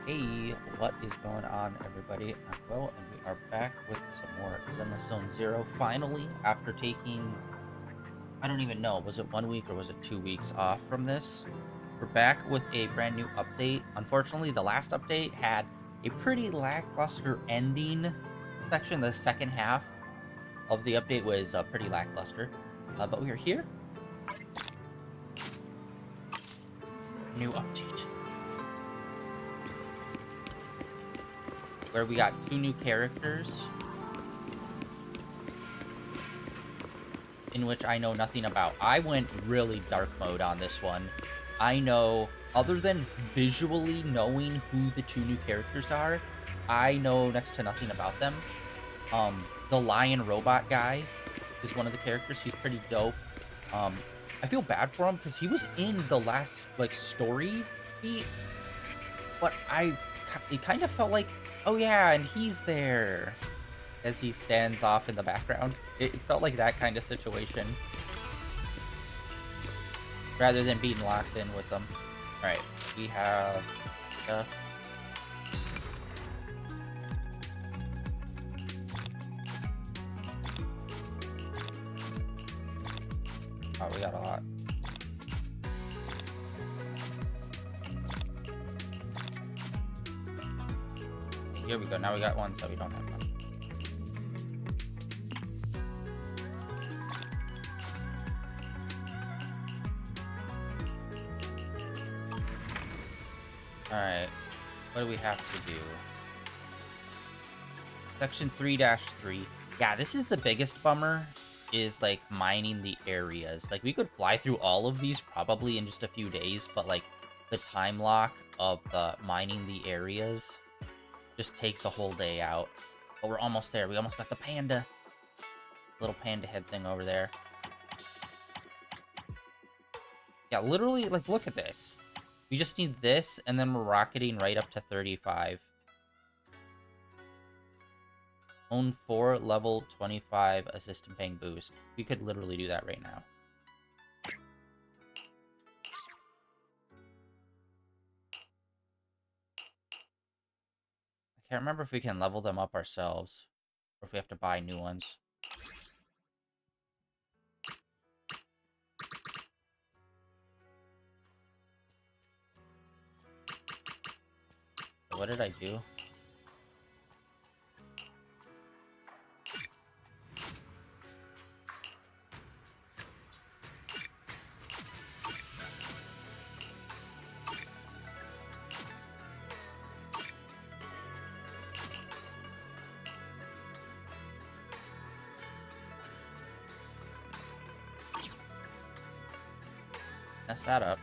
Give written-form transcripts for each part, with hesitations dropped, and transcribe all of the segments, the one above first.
Hey, what is going on, everybody? I'm Will, and we are back with some more Zenless Zone Zero. Finally, after taking, I don't even know, was it 1 week or was it 2 weeks off from this? We're back with a brand new update. Unfortunately, the last update had a pretty lackluster ending section. The second half of the update was pretty lackluster. But we are here. New update. Where we got 2 new characters, in which I know nothing about. I went really dark mode on this one. I know, other than visually knowing who the 2 new characters are, I know next to nothing about them. The lion robot guy is one of the characters. He's pretty dope. I feel bad for him because he was in the last, like, story beat, but it kind of felt like, oh yeah, and he's there, as he stands off in the background. It felt like that kind of situation, rather than being locked in with them. Alright, we have stuff. Oh, we got a lot. Here we go. Now we got one, so we don't have one. Alright. What do we have to do? Section 3-3. Yeah, this is the biggest bummer, is, like, mining the areas. Like, we could fly through all of these probably in just a few days, but, like, the time lock of the mining the areas just takes a whole day out. But we're almost there. We almost got the panda. Little panda head thing over there. Yeah, literally, like, look at this. We just need this, and then we're rocketing right up to 35. Own 4 level 25 assistant Bangboos. We could literally do that right now. I can't remember if we can level them up ourselves, or if we have to buy new ones. What did I do? Mess that up.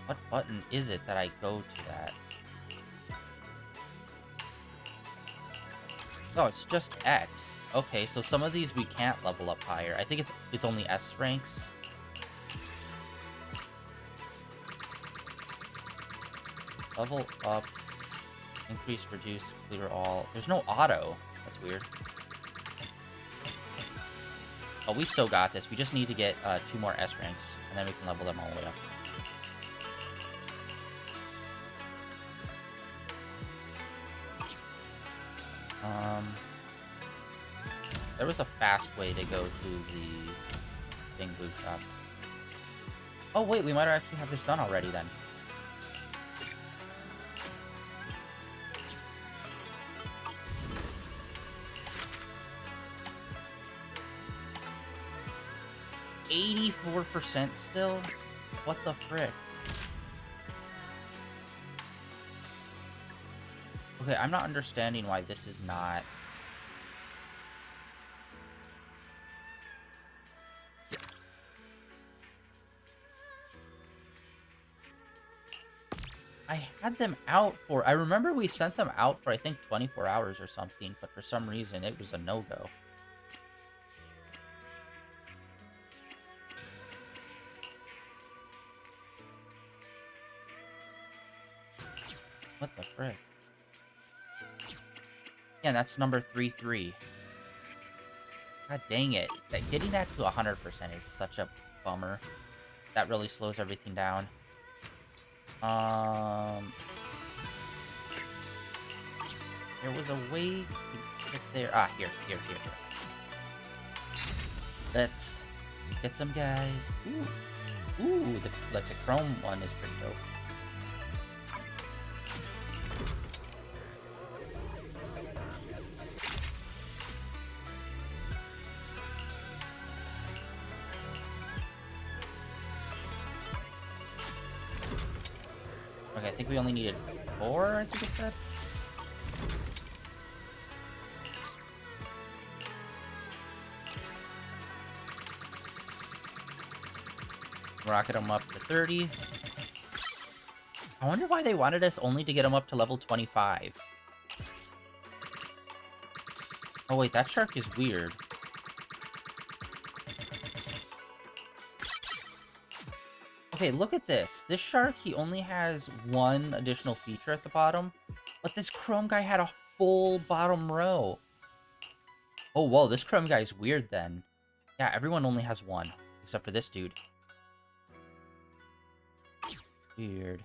What button is it that I go to that? Oh, it's just X. Okay, so some of these we can't level up higher. I think it's only S ranks. Level up, increase, reduce, clear all. There's no auto. That's weird. Oh, we so got this. We just need to get 2 more S ranks, and then we can level them all the way up. There was a fast way to go to the Bangboo shop. Oh, wait, we might actually have this done already, then. $84% still? What the frick? Okay, I'm not understanding why this is not... I had them out for... I remember we sent them out for, I think, 24 hours or something, but for some reason it was a no-go. What the frick? Yeah, that's number 33. God dang it. Getting that to 100% is such a bummer. That really slows everything down. There was a way to get there. Ah, here. Let's get some guys. Ooh, the chrome one is pretty dope. Okay, I think we only needed 4, I think it said. Rocket them up to 30. I wonder why they wanted us only to get them up to level 25. Oh wait, that shark is weird. Okay, look at this. This shark, he only has 1 additional feature at the bottom, but this chrome guy had a full bottom row. Oh, whoa, this chrome guy is weird then. Yeah, everyone only has 1, except for this dude. Weird.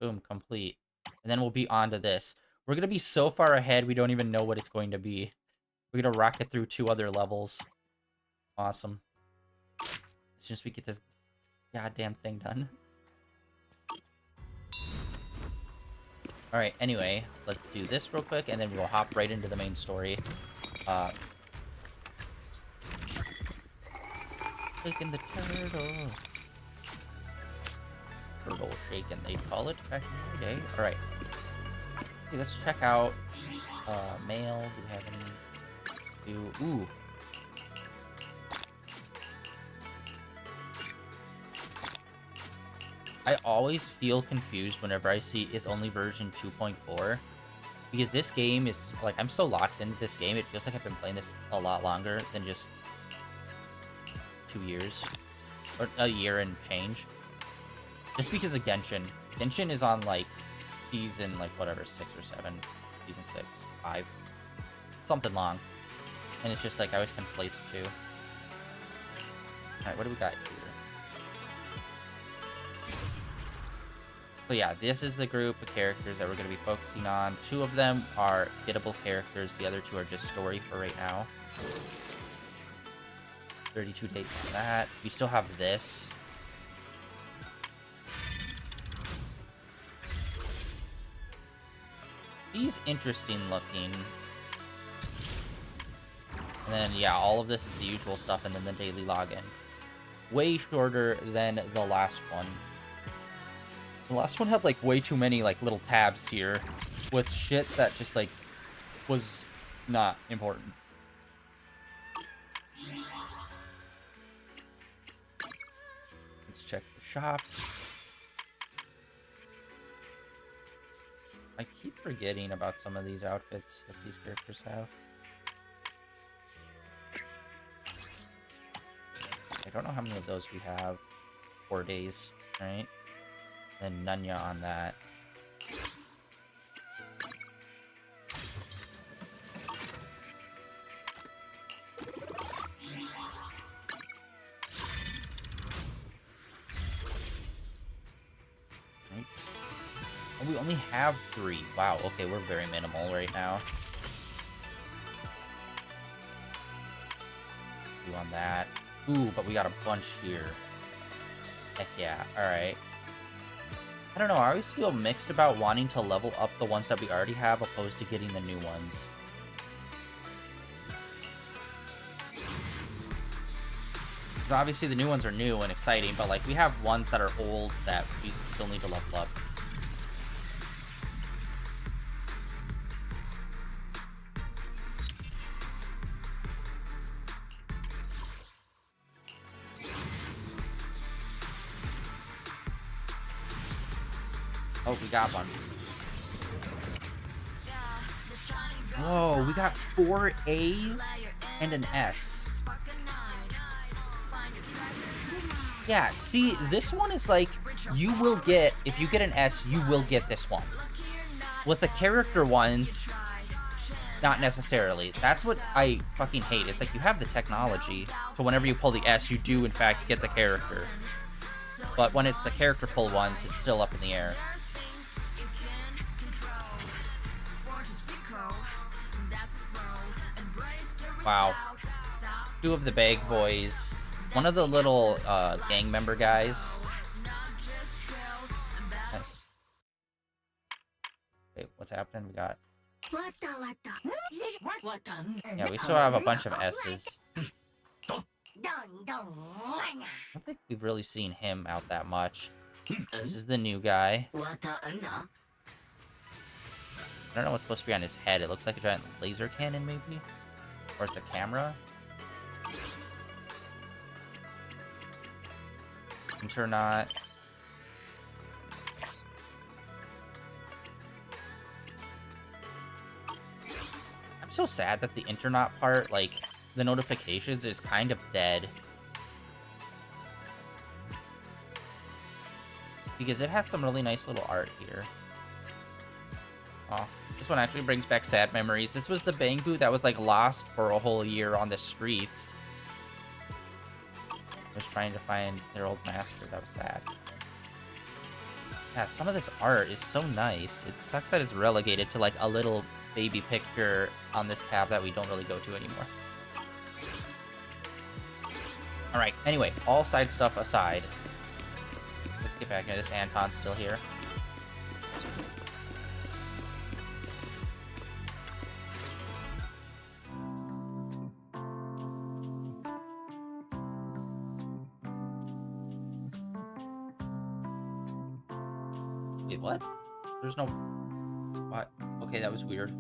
Boom, complete. And then we'll be on to this. We're gonna be so far ahead, we don't even know what it's going to be. We're gonna rocket through 2 other levels. Awesome. As soon as we get this goddamn thing done. Alright, anyway, let's do this real quick, and then we'll hop right into the main story. Shaking the turtle. Turtle shaking, they'd call it back in the day. Alright. Okay, let's check out mail. Do we have any? Ooh. I always feel confused whenever I see it's only version 2.4. Because this game is, like, I'm so locked into this game, it feels like I've been playing this a lot longer than just 2 years. Or a year and change. Just because of Genshin. Genshin is on, like, season, like, whatever, 6 or 7. Season 6, 5. Something long. And it's just, like, I always conflate the two. Alright, what do we got here? So yeah, this is the group of characters that we're going to be focusing on. 2 of them are gettable characters. The other 2 are just story for right now. 32 days on that. We still have this. He's interesting looking. And then, yeah, all of this is the usual stuff, and then the daily login. Way shorter than the last one. The last one had, like, way too many, like, little tabs here with shit that just, like, was not important. Let's check the shop. I keep forgetting about some of these outfits that these characters have. I don't know how many of those we have. 4 days, right? And Nunya on that. Right. Oh, we only have 3. Wow, okay, we're very minimal right now. 2 on that. Ooh, but we got a bunch here. Heck yeah, alright. I don't know, I always feel mixed about wanting to level up the ones that we already have opposed to getting the new ones. Obviously the new ones are new and exciting, but like we have ones that are old that we still need to level up. Oh, we got one. Whoa, we got 4 A's and an S. Yeah, see, this one is like, you will get, if you get an S, you will get this one. With the character ones, Not necessarily. That's what I fucking hate. It's like you have the technology, so whenever you pull the S, you do in fact get the character. But when it's the character pull ones, it's still up in the air. Wow. Two of the bag boys. One of the little gang member guys. Nice. Wait, what's happening? We got... Yeah, we still have a bunch of S's. I don't think we've really seen him out that much. This is the new guy. I don't know what's supposed to be on his head. It looks like a giant laser cannon, maybe? Or it's a camera? I'm sure not. I'm so sad that the Internet part, like, the notifications is kind of dead. Because it has some really nice little art here. Oh, this one actually brings back sad memories. This was the Bangboo that was, like, lost for a whole year on the streets. Was trying to find their old master. That was sad. Yeah, some of this art is so nice. It sucks that it's relegated to, like, a little baby picture on this tab that we don't really go to anymore. Alright, anyway, all side stuff aside. Let's get back into this. Anton's still here. Wait, what? There's no... What? Okay, that was weird.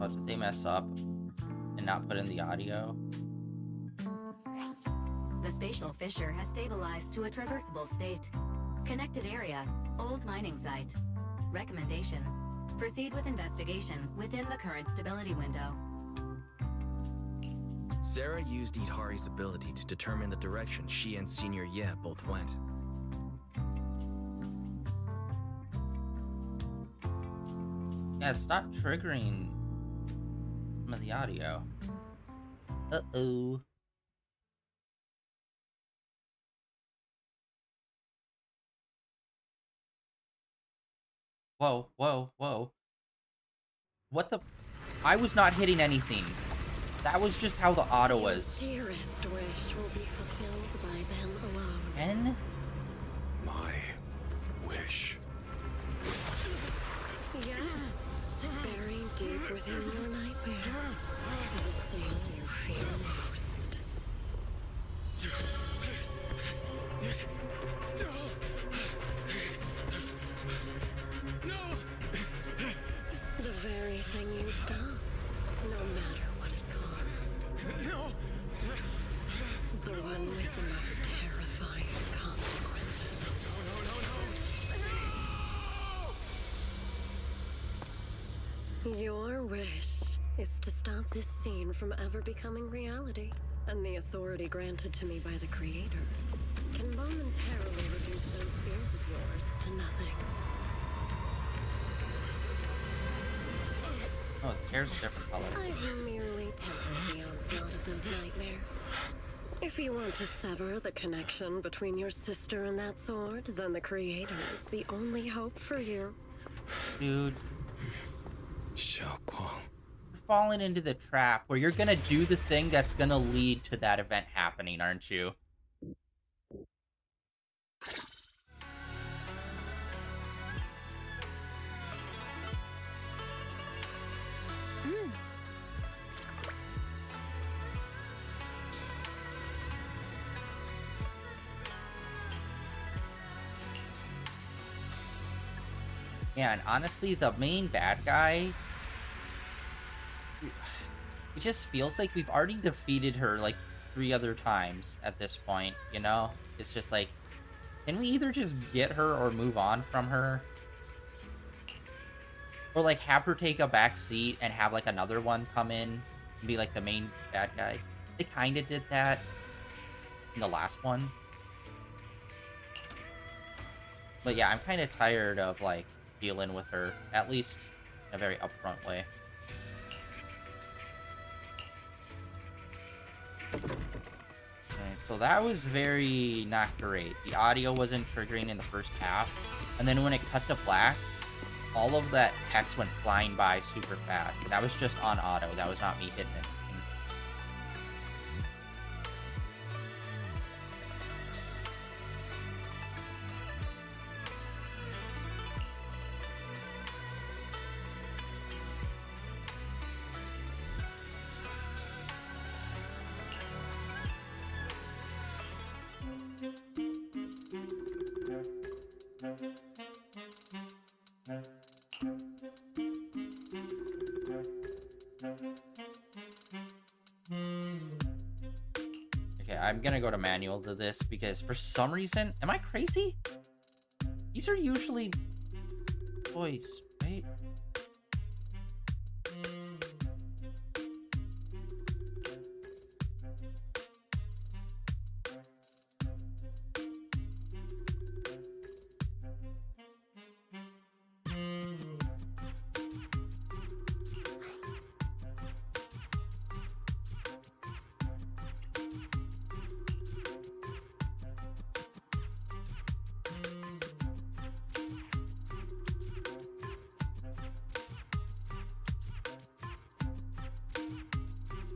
Oh, did they mess up and not put in the audio? The spatial fissure has stabilized to a traversable state. Connected area, old mining site. Recommendation: proceed with investigation within the current stability window. Sarah used Idhari's ability to determine the direction she and Senior Ye both went. Yeah, it's not triggering some of the audio. Uh-oh. Whoa, whoa, whoa. What the... I was not hitting anything. That was just how the auto was. Your dearest wish will be fulfilled by them alone. And? My wish. Yes, buried deep within your nightmares, the thing you fear most. The very thing you'd stop, no matter what it costs. The one with the most terrifying consequences. Your wish is to stop this scene from ever becoming reality, and the authority granted to me by the Creator can momentarily reduce those fears of yours to nothing. Oh, his hair's a different color. I've merely tempered the onslaught of those nightmares. If you want to sever the connection between your sister and that sword, then the Creator is the only hope for you. Dude, Xiaoguang. you're falling into the trap where you're gonna do the thing that's gonna lead to that event happening, aren't you? Yeah, and honestly, the main bad guy... It just feels like we've already defeated her, like, 3 other times at this point, you know? It's just like, can we either just get her or move on from her? Or, like, have her take a back seat and have, like, another one come in and be, like, the main bad guy. They kind of did that. in the last one. But yeah, I'm kind of tired of, like, dealing with her, at least in a very upfront way. Alright, so that was very not great. The audio wasn't triggering in the first half, and then when it cut to black, all of that text went flying by super fast. And that was just on auto. That was not me hitting it. Okay, I'm gonna go to manual to this because for some reason, am I crazy? These are usually voice, right?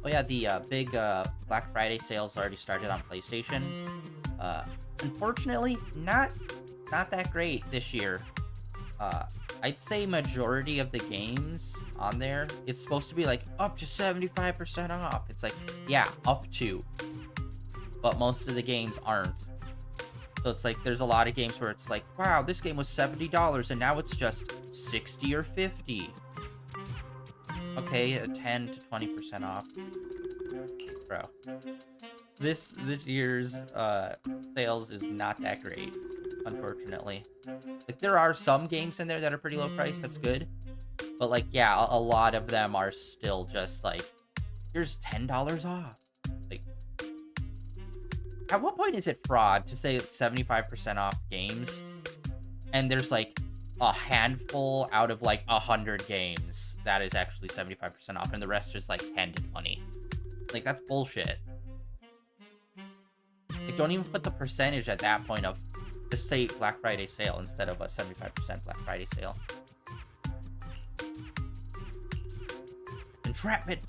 Oh yeah, the big Black Friday sales already started on PlayStation. Unfortunately, not that great this year. I'd say majority of the games on there, it's supposed to be like up to 75% off. It's like, yeah, up to. But most of the games aren't. So it's like there's a lot of games where it's like, wow, this game was $70 and now it's just 60 or 50. Okay, 10 to 20% off. Bro. This year's sales is not that great, unfortunately. Like, there are some games in there that are pretty low price, that's good. But, like, yeah, a lot of them are still just, like, here's $10 off. Like, at what point is it fraud to say it's 75% off games, and there's, like, a handful out of, like, 100 games that is actually 75% off, and the rest is, like, 10 to 20. Like, that's bullshit. Like, don't even put the percentage at that point of just say Black Friday sale instead of a 75% Black Friday sale. Entrapment!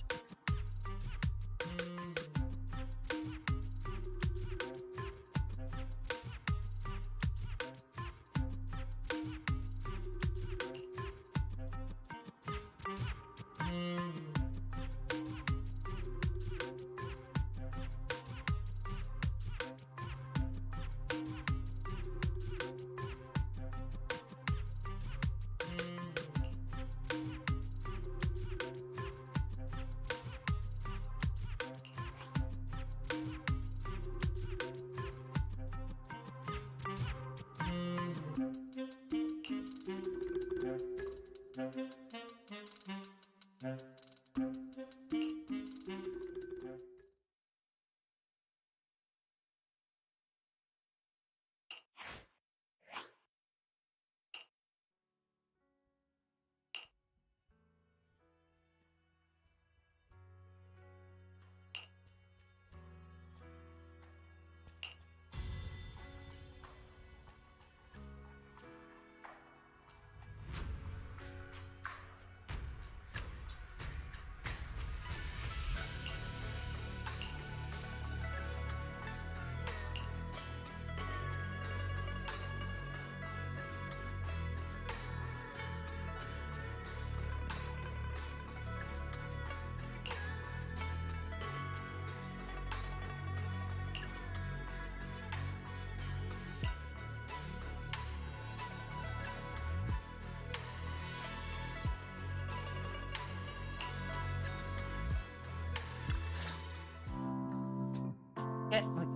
Get, like,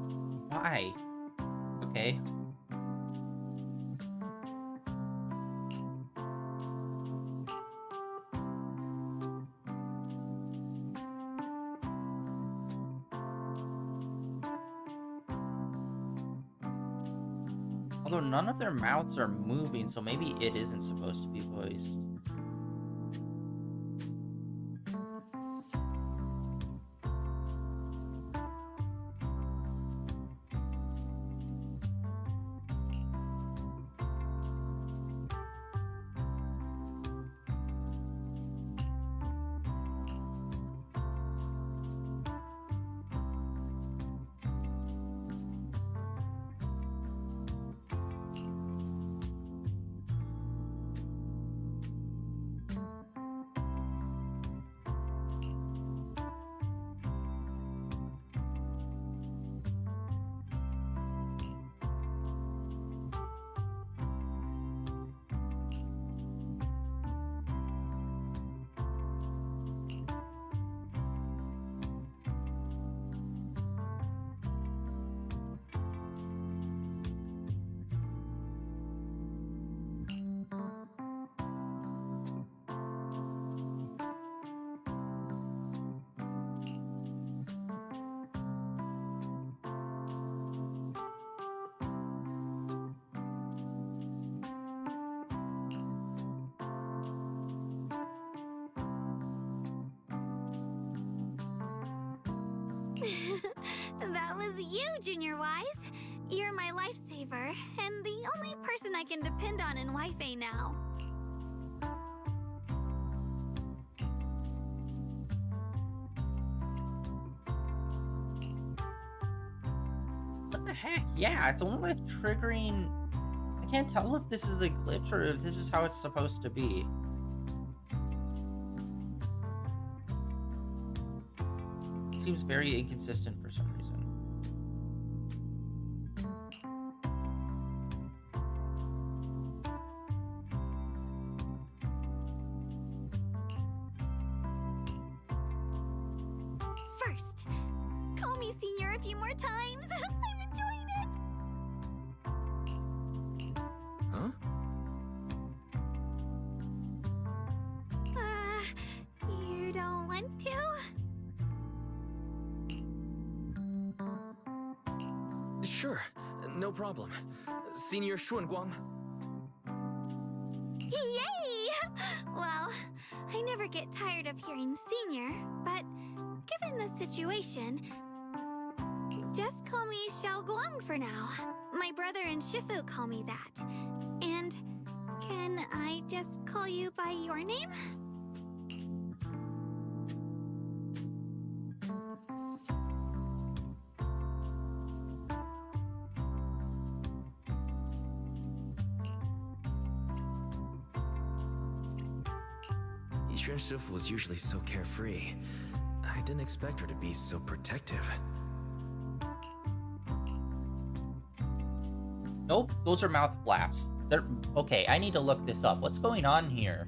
why? Okay. Although none of their mouths are moving, so maybe it isn't supposed to be voiced. That was you, Junior Wise. You're my lifesaver, and the only person I can depend on in Wi-Fi now. What the heck? Yeah, it's only like triggering... I can't tell if this is a glitch or if this is how it's supposed to be. It seems very inconsistent for some reason. First, call me Senior a few more times. I'm enjoying it. Huh? You don't want to? Sure, no problem. Senior Xuanguang. Yay! Well, I never get tired of hearing Senior, but given the situation, just call me Xiao Guang for now. My brother and Shifu call me that. And can I just call you by your name? Yixuan Shifu was usually so carefree. I didn't expect her to be so protective. Nope, those are mouth flaps. They're... Okay, I need to look this up. What's going on here?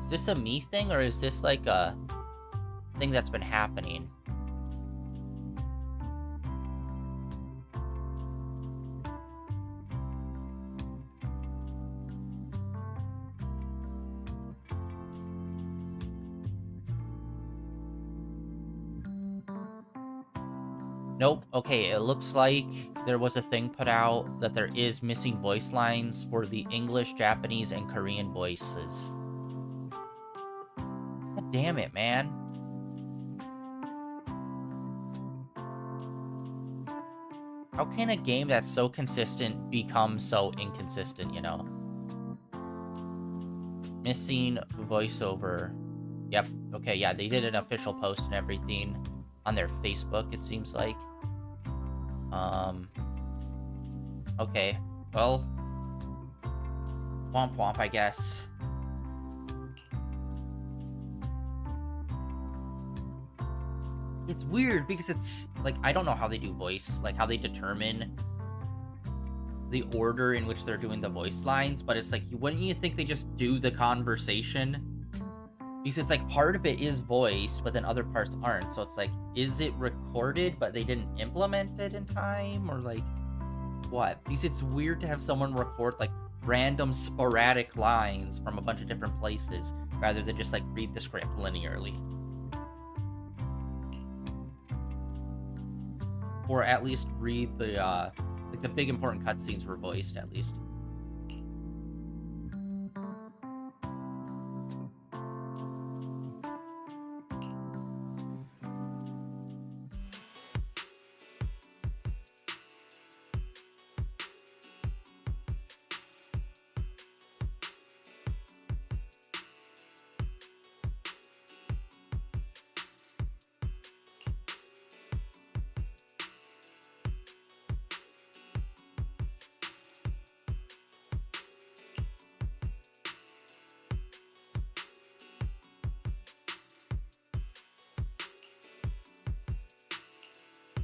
Is this a me thing, or is this like a thing that's been happening? Nope. Okay, it looks like there was a thing put out that there is missing voice lines for the English, Japanese, and Korean voices. God damn it, man. How can a game that's so consistent become so inconsistent, you know? Missing voiceover. Yep. Okay, yeah, they did an official post and everything on their Facebook, it seems like. Okay, well, womp womp, I guess. It's weird because it's like, I don't know how they do voice, like how they determine the order in which they're doing the voice lines, but it's like, wouldn't you think they just do the conversation? Because it's like part of it is voice, but then other parts aren't. So it's like, is it recorded, but they didn't implement it in time? Or like, what? Because it's weird to have someone record like random sporadic lines from a bunch of different places rather than just like read the script linearly. Or at least read the like the big important cutscenes were voiced at least.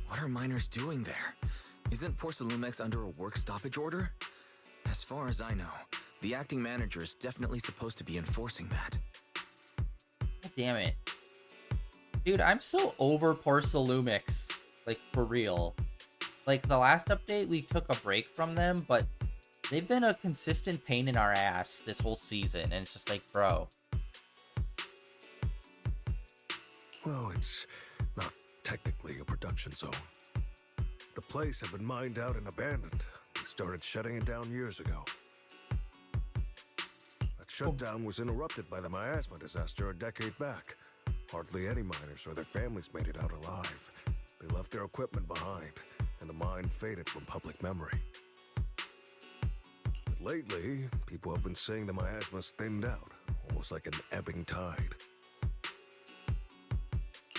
What are miners doing there? Isn't Porcelumex under a work stoppage order? As far as I know, the acting manager is definitely supposed to be enforcing that. God damn it. Dude, I'm so over Porcelumix. Like, for real. Like, the last update, we took a break from them, but they've been a consistent pain in our ass this whole season, and it's just like, bro. Well, it's not technically a production zone. The place had been mined out and abandoned. We started shutting it down years ago. That shutdown was interrupted by the miasma disaster a decade back. Hardly any miners or their families made it out alive. They left their equipment behind, and the mine faded from public memory. But lately, people have been saying the miasma's thinned out, almost like an ebbing tide.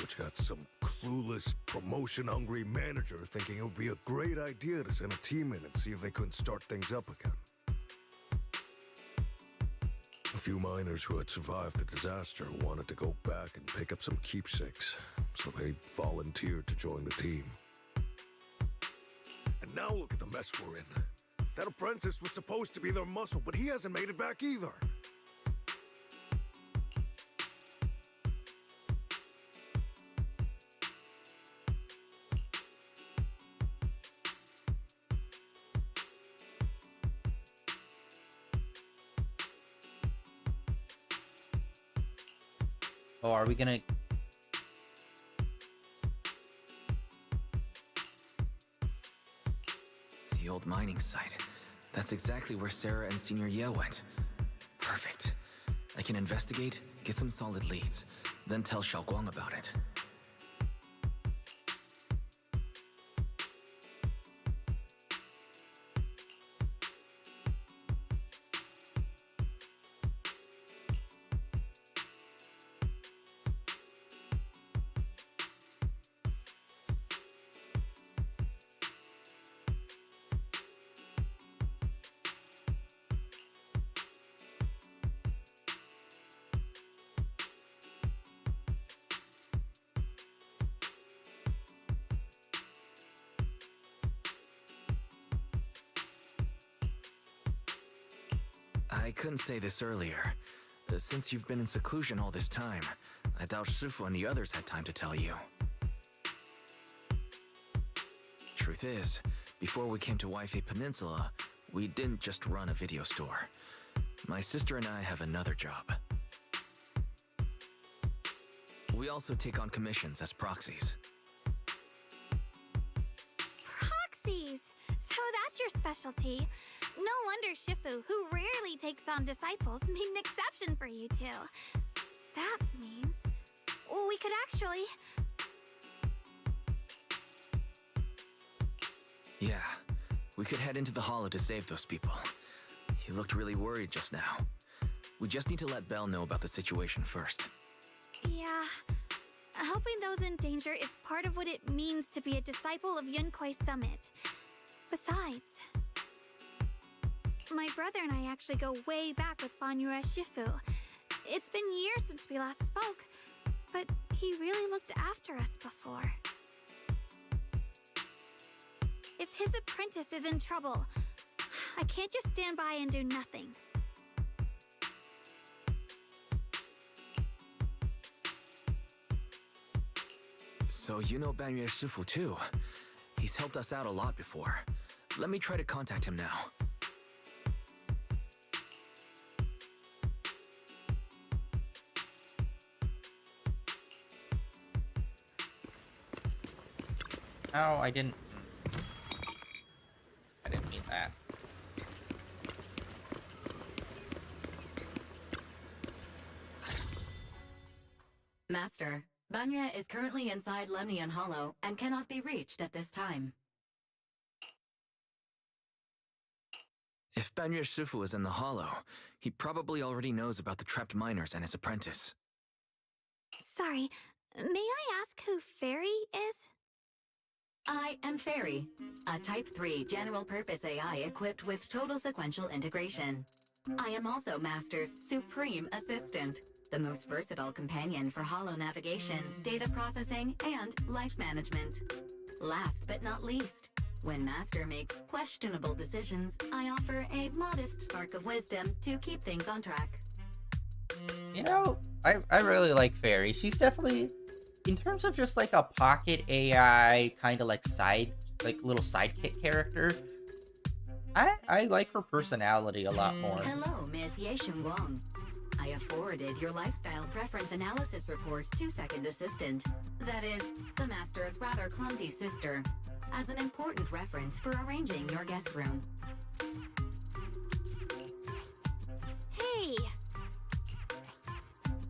Which got some clueless, promotion-hungry manager thinking it would be a great idea to send a team in and see if they couldn't start things up again. A few miners who had survived the disaster wanted to go back and pick up some keepsakes, so they volunteered to join the team. And now look at the mess we're in. That apprentice was supposed to be their muscle, but he hasn't made it back either. Oh, are we gonna... The old mining site. That's exactly where Sarah and Senior Ye went. Perfect. I can investigate, get some solid leads, then tell Xiaoguang about it. I couldn't say this earlier. Since you've been in seclusion all this time, I doubt Shifu and the others had time to tell you. Truth is, before we came to Wi-Fi Peninsula, we didn't just run a video store. My sister and I have another job. We also take on commissions as proxies. Proxies! So that's your specialty. No wonder Shifu, who rarely takes on disciples, made an exception for you two. That means we could actually... Yeah, we could head into the hollow to save those people. You looked really worried just now. We just need to let Belle know about the situation first. Yeah. Helping those in danger is part of what it means to be a disciple of Yunkuei Summit. Besides... my brother and I actually go way back with Banyue Shifu. It's been years since we last spoke, but he really looked after us before. If his apprentice is in trouble, I can't just stand by and do nothing. So you know Banyue Shifu too. He's helped us out a lot before. Let me try to contact him now. Oh, I didn't. I didn't mean that. Master, Banya is currently inside Lemnian Hollow and cannot be reached at this time. If Banya Shifu is in the hollow, he probably already knows about the trapped miners and his apprentice. Sorry, may I ask who Fairy is? I am Fairy, a Type 3 general-purpose AI equipped with total sequential integration. I am also Master's supreme assistant, the most versatile companion for hollow navigation, data processing, and life management. Last but not least, when Master makes questionable decisions, I offer a modest spark of wisdom to keep things on track. You know, I really like Fairy. She's definitely, in terms of just like a pocket AI kind of like little sidekick character, I like her personality a lot more. Hello, Miss Yeshun Wang. I have forwarded your lifestyle preference analysis report to Second Assistant, that is, the Master's rather clumsy sister, as an important reference for arranging your guest room. Hey!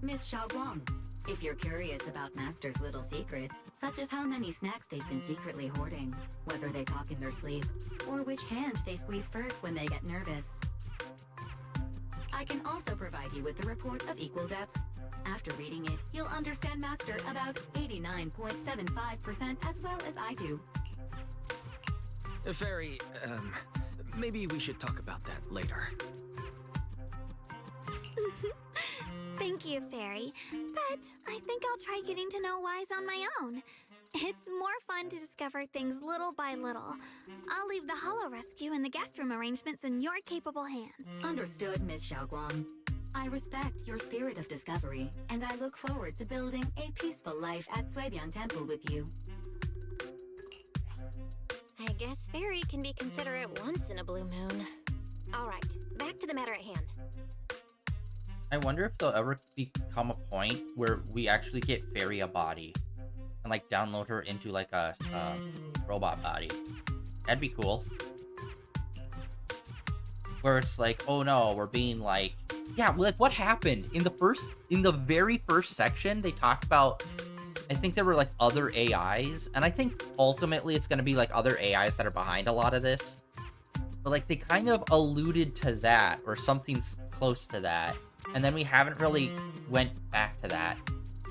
Miss Xiaoguang, if you're curious about Master's little secrets, such as how many snacks they've been secretly hoarding, whether they talk in their sleep, or which hand they squeeze first when they get nervous, I can also provide you with the report of equal depth. After reading it, you'll understand Master about 89.75% as well as I do. Fairy, maybe we should talk about that later. Thank you, Fairy. But I think I'll try getting to know Wise on my own. It's more fun to discover things little by little. I'll leave the hollow rescue and the guest room arrangements in your capable hands. Understood, Miss Xiaoguang. I respect your spirit of discovery, and I look forward to building a peaceful life at Suibian Temple with you. I guess Fairy can be considerate once in a blue moon. Alright, back to the matter at hand. I wonder if there'll ever become a point where we actually get Fairy a body and like download her into like a robot body. That'd be cool. Where it's like, oh no, we're being like, yeah, like what happened in the very first section? They talked about, I think there were like other AIs, and I think ultimately it's gonna be like other AIs that are behind a lot of this. But like they kind of alluded to that or something close to that, and then we haven't really went back to that.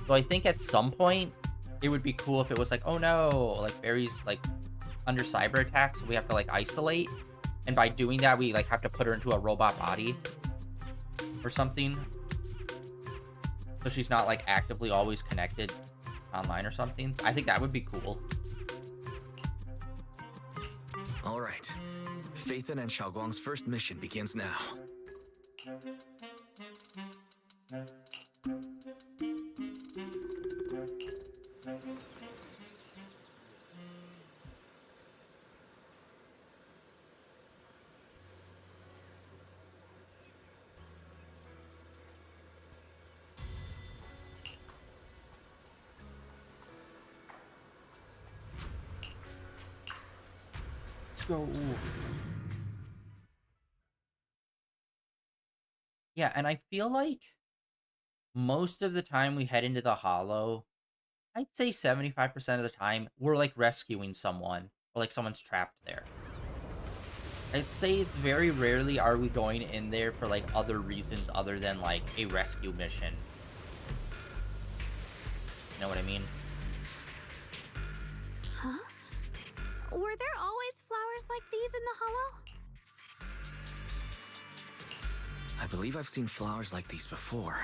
So I think at some point it would be cool if it was like, oh no, like Fairy's like under cyber attack, so we have to like isolate, and by doing that we like have to put her into a robot body or something, so she's not like actively always connected online or something. I think that would be cool. All right. Faithin and Xiaoguang's first mission begins now. Let's go. Yeah, and I feel like most of the time we head into the hollow, I'd say 75% of the time, we're like rescuing someone, or like someone's trapped there. I'd say it's very rarely are we going in there for like other reasons other than like a rescue mission. You know what I mean? Huh? Were there always flowers like these in the hollow? I believe I've seen flowers like these before.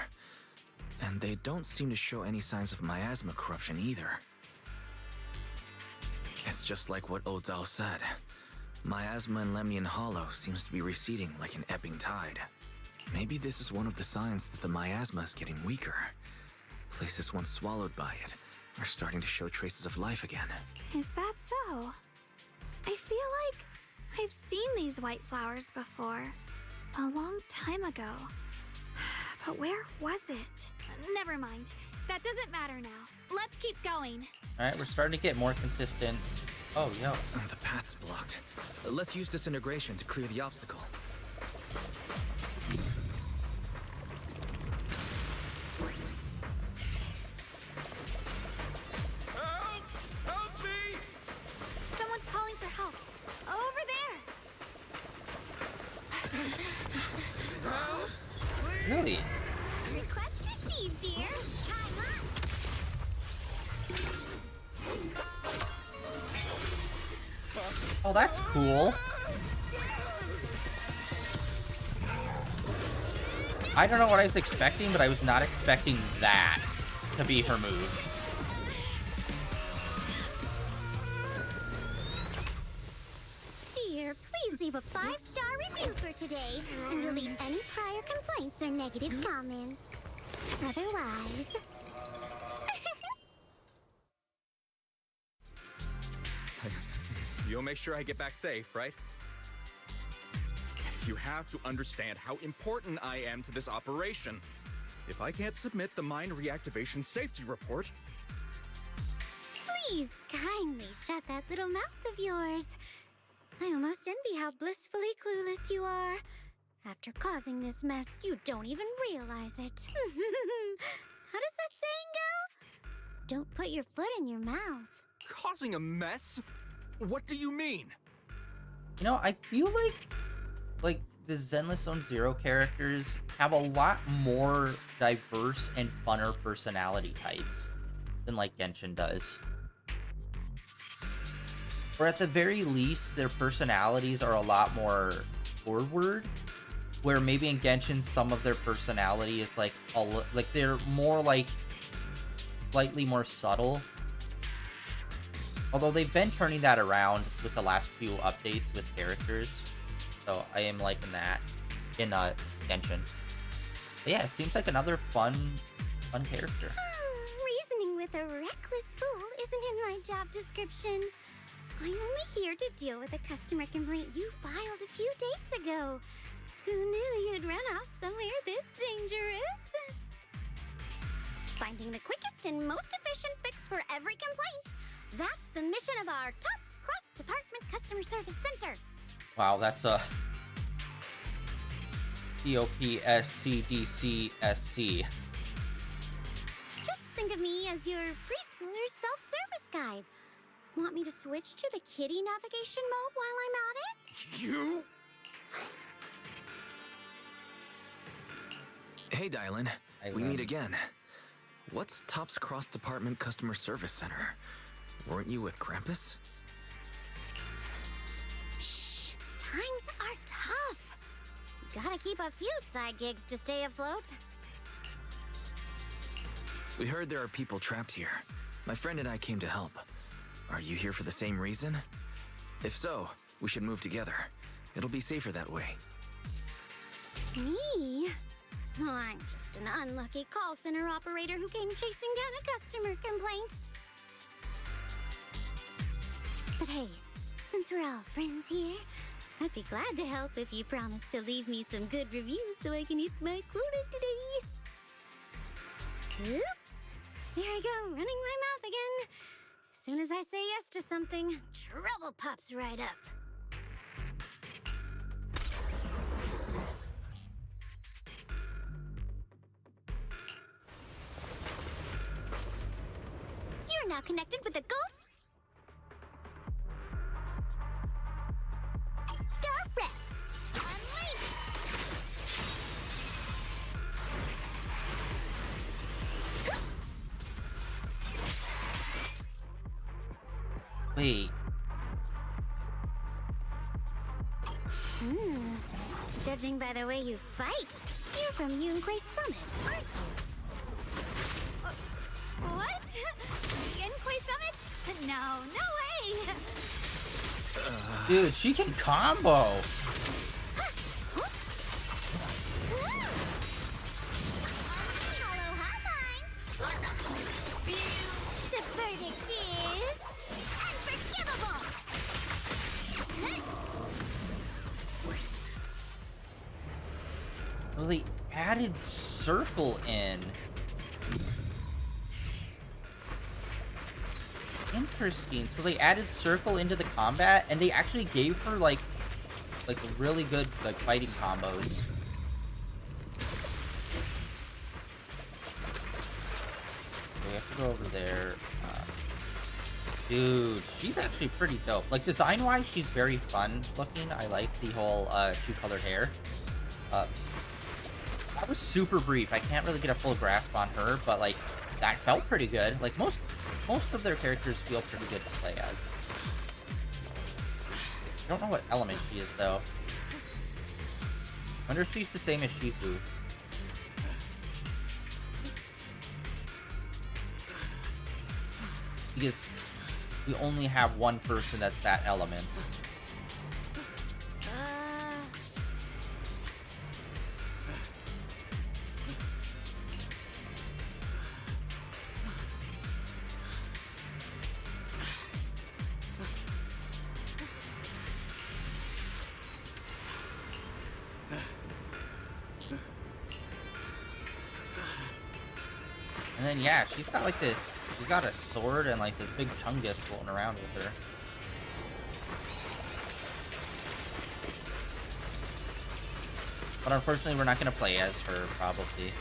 And they don't seem to show any signs of miasma corruption either. It's just like what Ozao said. Miasma in Lemnian Hollow seems to be receding like an ebbing tide. Maybe this is one of the signs that the miasma is getting weaker. Places once swallowed by it are starting to show traces of life again. Is that so? I feel like I've seen these white flowers before. A long time ago. But where was it? Never mind. That doesn't matter now. Let's keep going. All right, we're starting to get more consistent Oh, yo. The path's blocked. Let's use disintegration to clear the obstacle. Help! Help me! Someone's calling for help. Over there! Help! Really? Request received, dear. Time up. Oh, that's cool. I don't know what I was expecting, but I was not expecting that to be her move. Dear, please leave a 5-star review for today and delete any prior complaints or negative comments. Otherwise... You'll make sure I get back safe, right? You have to understand how important I am to this operation. If I can't submit the mine reactivation safety report... Please kindly shut that little mouth of yours. I almost envy how blissfully clueless you are. After causing this mess, you don't even realize it. How does that saying go? Don't put your foot in your mouth. Causing a mess? What do you mean? You know, I feel like the Zenless Zone Zero characters have a lot more diverse and funner personality types than like Genshin does. Or at the very least, their personalities are a lot more forward. Where maybe in Genshin, some of their personality is like they're more like slightly more subtle. Although they've been turning that around with the last few updates with characters. So I am liking that in Genshin. But yeah, it seems like another fun character. Reasoning with a reckless fool isn't in my job description. I'm only here to deal with a customer complaint you filed a few days ago. Who knew you'd run off somewhere this dangerous? Finding the quickest and most efficient fix for every complaint. That's the mission of our TOPS Cross-Department Customer Service Center. Wow, that's a TOPSCDCSC. Just think of me as your preschooler self-service guide. Want me to switch to the kitty navigation mode while I'm at it? You? Hey, Dylan. Hi, We Lynn. meet again. What's Top's Cross-Department Customer Service Center? Weren't you with Krampus? Shh! Times are tough. Gotta keep a few side gigs to stay afloat. We heard there are people trapped here. My friend and I came to help. Are you here for the same reason? If so, we should move together. It'll be safer that way. Me? I'm just an unlucky call center operator who came chasing down a customer complaint. But hey, since we're all friends here, I'd be glad to help if you promise to leave me some good reviews so I can hit my quota today. Oops! There I go, running my mouth again. As soon as I say yes to something, trouble pops right up. You're now connected with a gold star rep. Unleash! Wait, Judging by the way you fight, you're from Yunquay Summit, aren't you? What? Yunquay Summit? No, no way! dude, she can combo. Hello, hotline! The verdict is unforgivable! Well, they added circle in. Interesting. So they added circle into the combat, and they actually gave her like really good like fighting combos. We have to go over there. Dude, she's actually pretty dope. Like, design-wise, she's very fun looking. I like the whole two-colored hair. That was super brief. I can't really get a full grasp on her, but like that felt pretty good. Like most of their characters feel pretty good to play as. I don't know what element she is though. Wonder if she's the same as Shizu. Because we only have one person that's that element. And then yeah, she's got like this. She's got a sword and like this big chungus floating around with her. But unfortunately, we're not gonna play as her probably.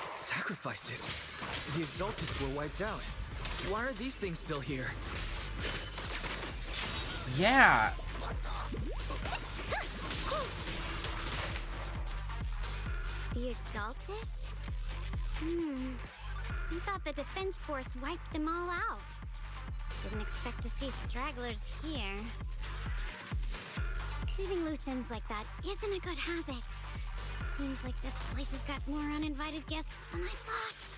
Sacrifices. The Exaltists were wiped out. Why are these things still here? Yeah. The Exaltists? I thought the Defense Force wiped them all out. Didn't expect to see stragglers here. Leaving loose ends like that isn't a good habit. Seems like this place has got more uninvited guests than I thought.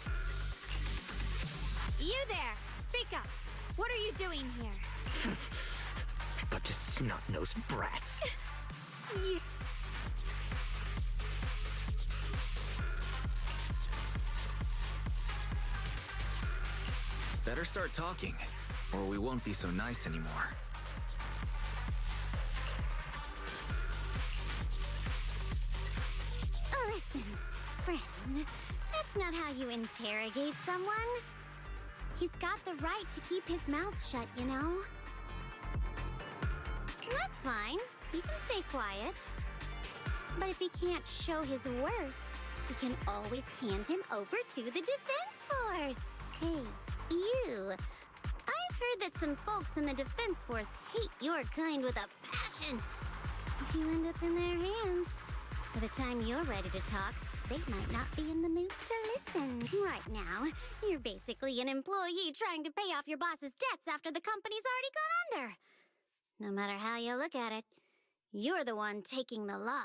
You there! Speak up! What are you doing here? Bunch of snot-nosed brats. You... Better start talking, or we won't be so nice anymore. Listen, friends, that's not how you interrogate someone. He's got the right to keep his mouth shut, you know? That's fine. He can stay quiet. But if he can't show his worth, we can always hand him over to the Defense Force. Hey, you. I've heard that some folks in the Defense Force hate your kind with a passion. If you end up in their hands, by the time you're ready to talk, they might not be in the mood to listen. Right now, you're basically an employee trying to pay off your boss's debts after the company's already gone under. No matter how you look at it, you're the one taking the loss.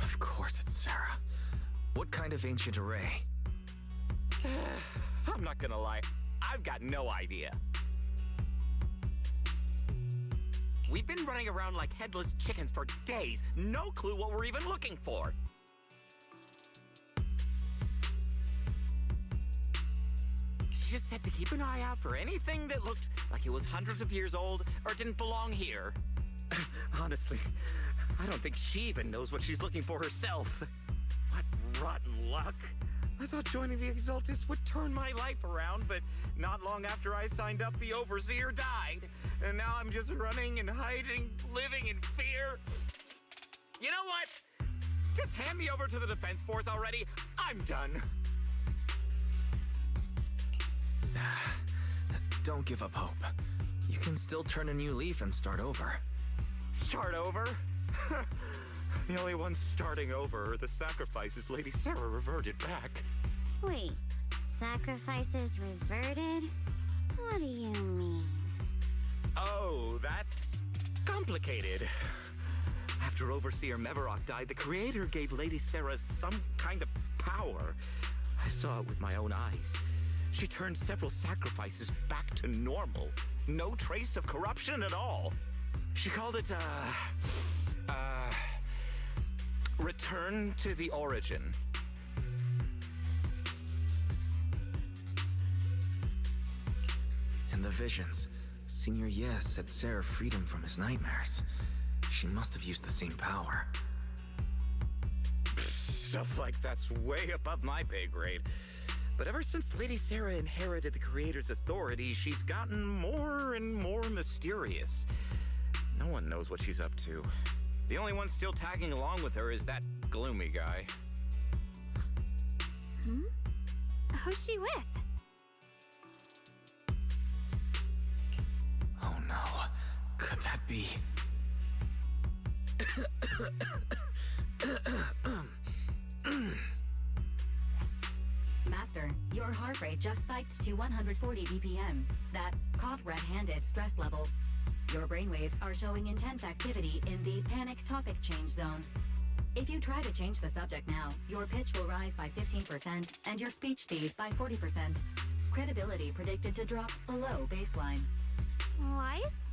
Of course it's Sarah. What kind of ancient array? I'm not gonna lie, I've got no idea. We've been running around like headless chickens for days. No clue what we're even looking for. She just said to keep an eye out for anything that looked like it was hundreds of years old or didn't belong here. Honestly, I don't think she even knows what she's looking for herself. What rotten luck. I thought joining the Exaltists would turn my life around, but not long after I signed up, the Overseer died. And now I'm just running and hiding, living in fear. You know what? Just hand me over to the Defense Force already. I'm done. Don't give up hope. You can still turn a new leaf and start over. Start over? The only ones starting over are the sacrifices Lady Sarah reverted back. Wait, sacrifices reverted? What do you mean? Oh, that's complicated. After Overseer Mevarok died, the Creator gave Lady Sarah some kind of power. I saw it with my own eyes. She turned several sacrifices back to normal. No trace of corruption at all. She called it, Return to the Origin. In the visions, Senior Yes said Sarah freed him from his nightmares. She must have used the same power. Stuff like that's way above my pay grade. But ever since Lady Sarah inherited the Creator's authority, she's gotten more and more mysterious. No one knows what she's up to. The only one still tagging along with her is that gloomy guy. Who's she with? Oh no, could that be? Master, your heart rate just spiked to 140 BPM. That's caught red-handed stress levels. Your brainwaves are showing intense activity in the panic topic change zone. If you try to change the subject now, your pitch will rise by 15% and your speech speed by 40%. Credibility predicted to drop below baseline. Wise?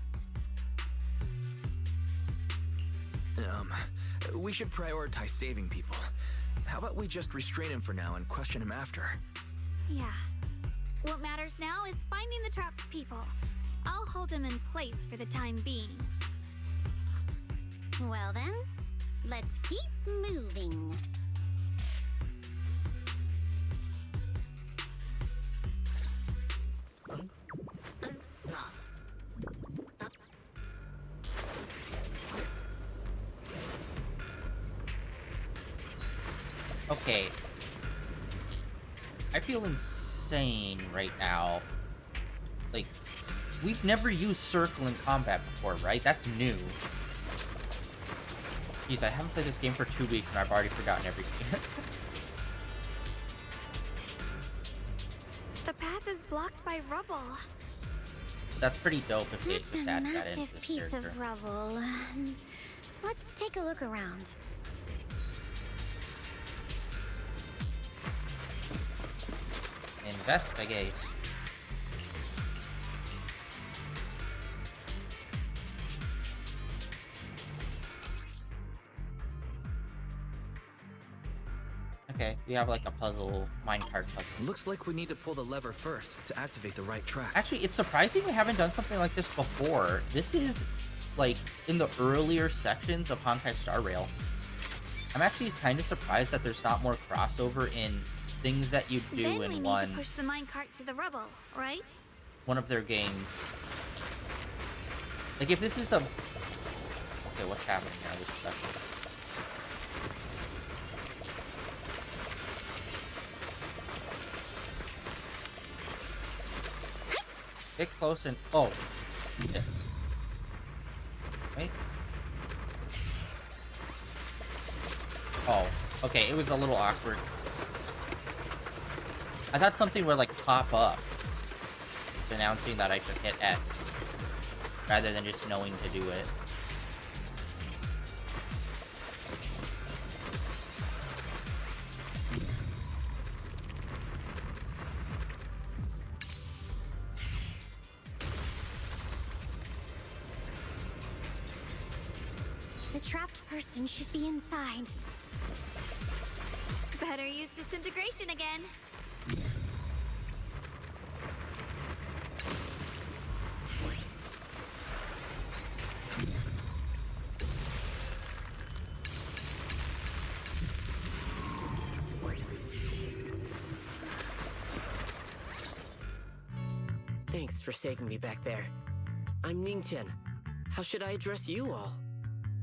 We should prioritize saving people. How about we just restrain him for now and question him after? Yeah. What matters now is finding the trapped people. I'll hold him in place for the time being. Well then, let's keep moving. Okay. I feel insane right now. Like, we've never used circle in combat before, right? That's new. Jeez, I haven't played this game for 2 weeks and I've already forgotten everything. The path is blocked by rubble. That's pretty dope if they That's just a add that into massive this piece character. of rubble. Let's take a look around. Investigate. Okay, we have like a puzzle, minecart puzzle. Looks like we need to pull the lever first to activate the right track. Actually, it's surprising we haven't done something like this before. This is like in the earlier sections of Honkai Star Rail. I'm actually kind of surprised that there's not more crossover in things that you do Then we in need one to push the minecart to the rubble, right? of their games. Like if this is a... Okay, what's happening here? I was stuck. Get close and... Oh. Yes. Wait. Oh. Okay, it was a little awkward. I thought something would, like, pop up announcing that I should hit X rather than just knowing to do it. The trapped person should be inside. Better use disintegration again. Thanks for saving me back there. I'm Ningtian. How should I address you all?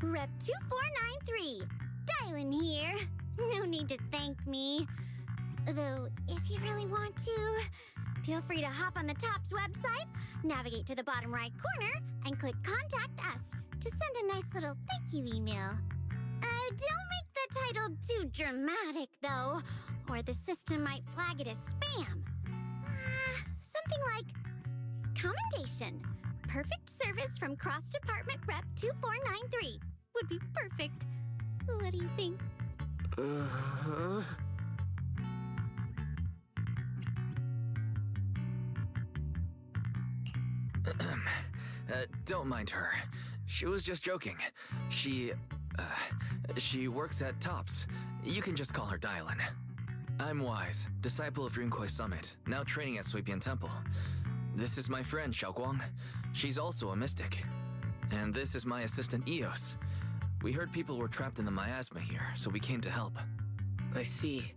Rep 2493. Dylan here. No need to thank me. Though, if you really want to, Feel free to hop on the TOPS website, navigate to the bottom right corner, and click Contact Us to send a nice little thank you email. Don't make the title too dramatic, though, or the system might flag it as spam. Something like Commendation. Perfect service from Cross Department Rep 2493 would be perfect. What do you think? Uh-huh. Don't mind her. She was just joking. She works at TOPS. You can just call her Dylan. I'm Wise, disciple of Rinkoi Summit, now training at Suipian Temple. This is my friend, Xiaoguang. She's also a mystic. And this is my assistant, Eos. We heard people were trapped in the miasma here, so we came to help. I see.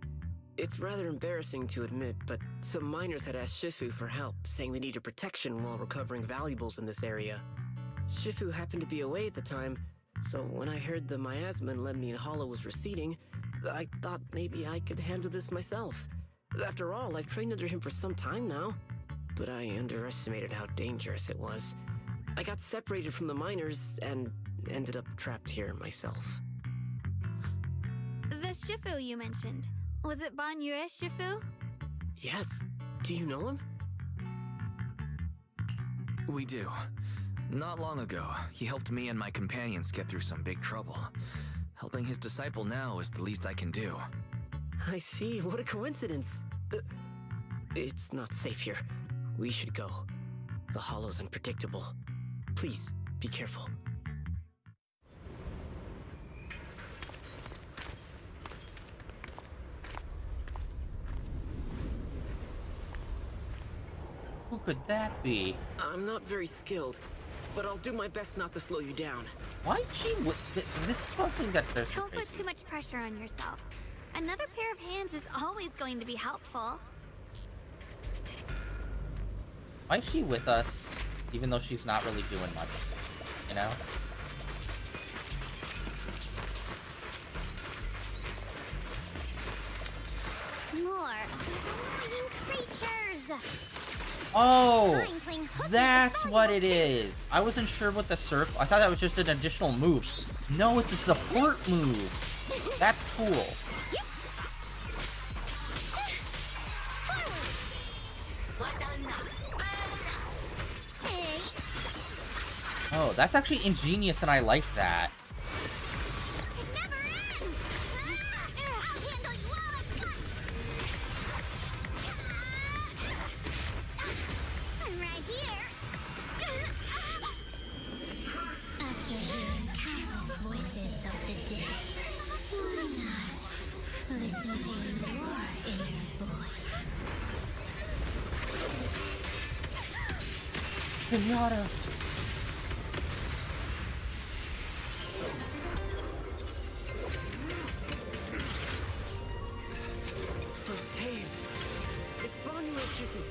It's rather embarrassing to admit, but some miners had asked Shifu for help, saying they needed protection while recovering valuables in this area. Shifu happened to be away at the time, so when I heard the miasma in Lemnian Hollow was receding, I thought maybe I could handle this myself. After all, I've trained under him for some time now, but I underestimated how dangerous it was. I got separated from the miners and ended up trapped here myself. The Shifu you mentioned. Was it Ban Yue Shifu? Yes. Do you know him? We do. Not long ago, he helped me and my companions get through some big trouble. Helping his disciple now is the least I can do. I see. What a coincidence. It's not safe here. We should go. The hollow's unpredictable. Please, be careful. Who could that be? I'm not very skilled, but I'll do my best not to slow you down. Why'd she this is one thing that there's Don't put too much pressure on yourself. Another pair of hands is always going to be helpful. Why is she with us, even though she's not really doing much? You know? More of these annoying creatures! Oh! Playing hooky That's with what Mario it is. I wasn't sure what the circle. I thought that was just an additional move. No, it's a support move. That's cool. Hey, Oh, that's actually ingenious, and I like that. it never ends! I'll handle you all at once! I'm right here! After hearing countless voices of the dead, why not listen to your inner voice? Pinata. We're saved. It's Banyu Shifu.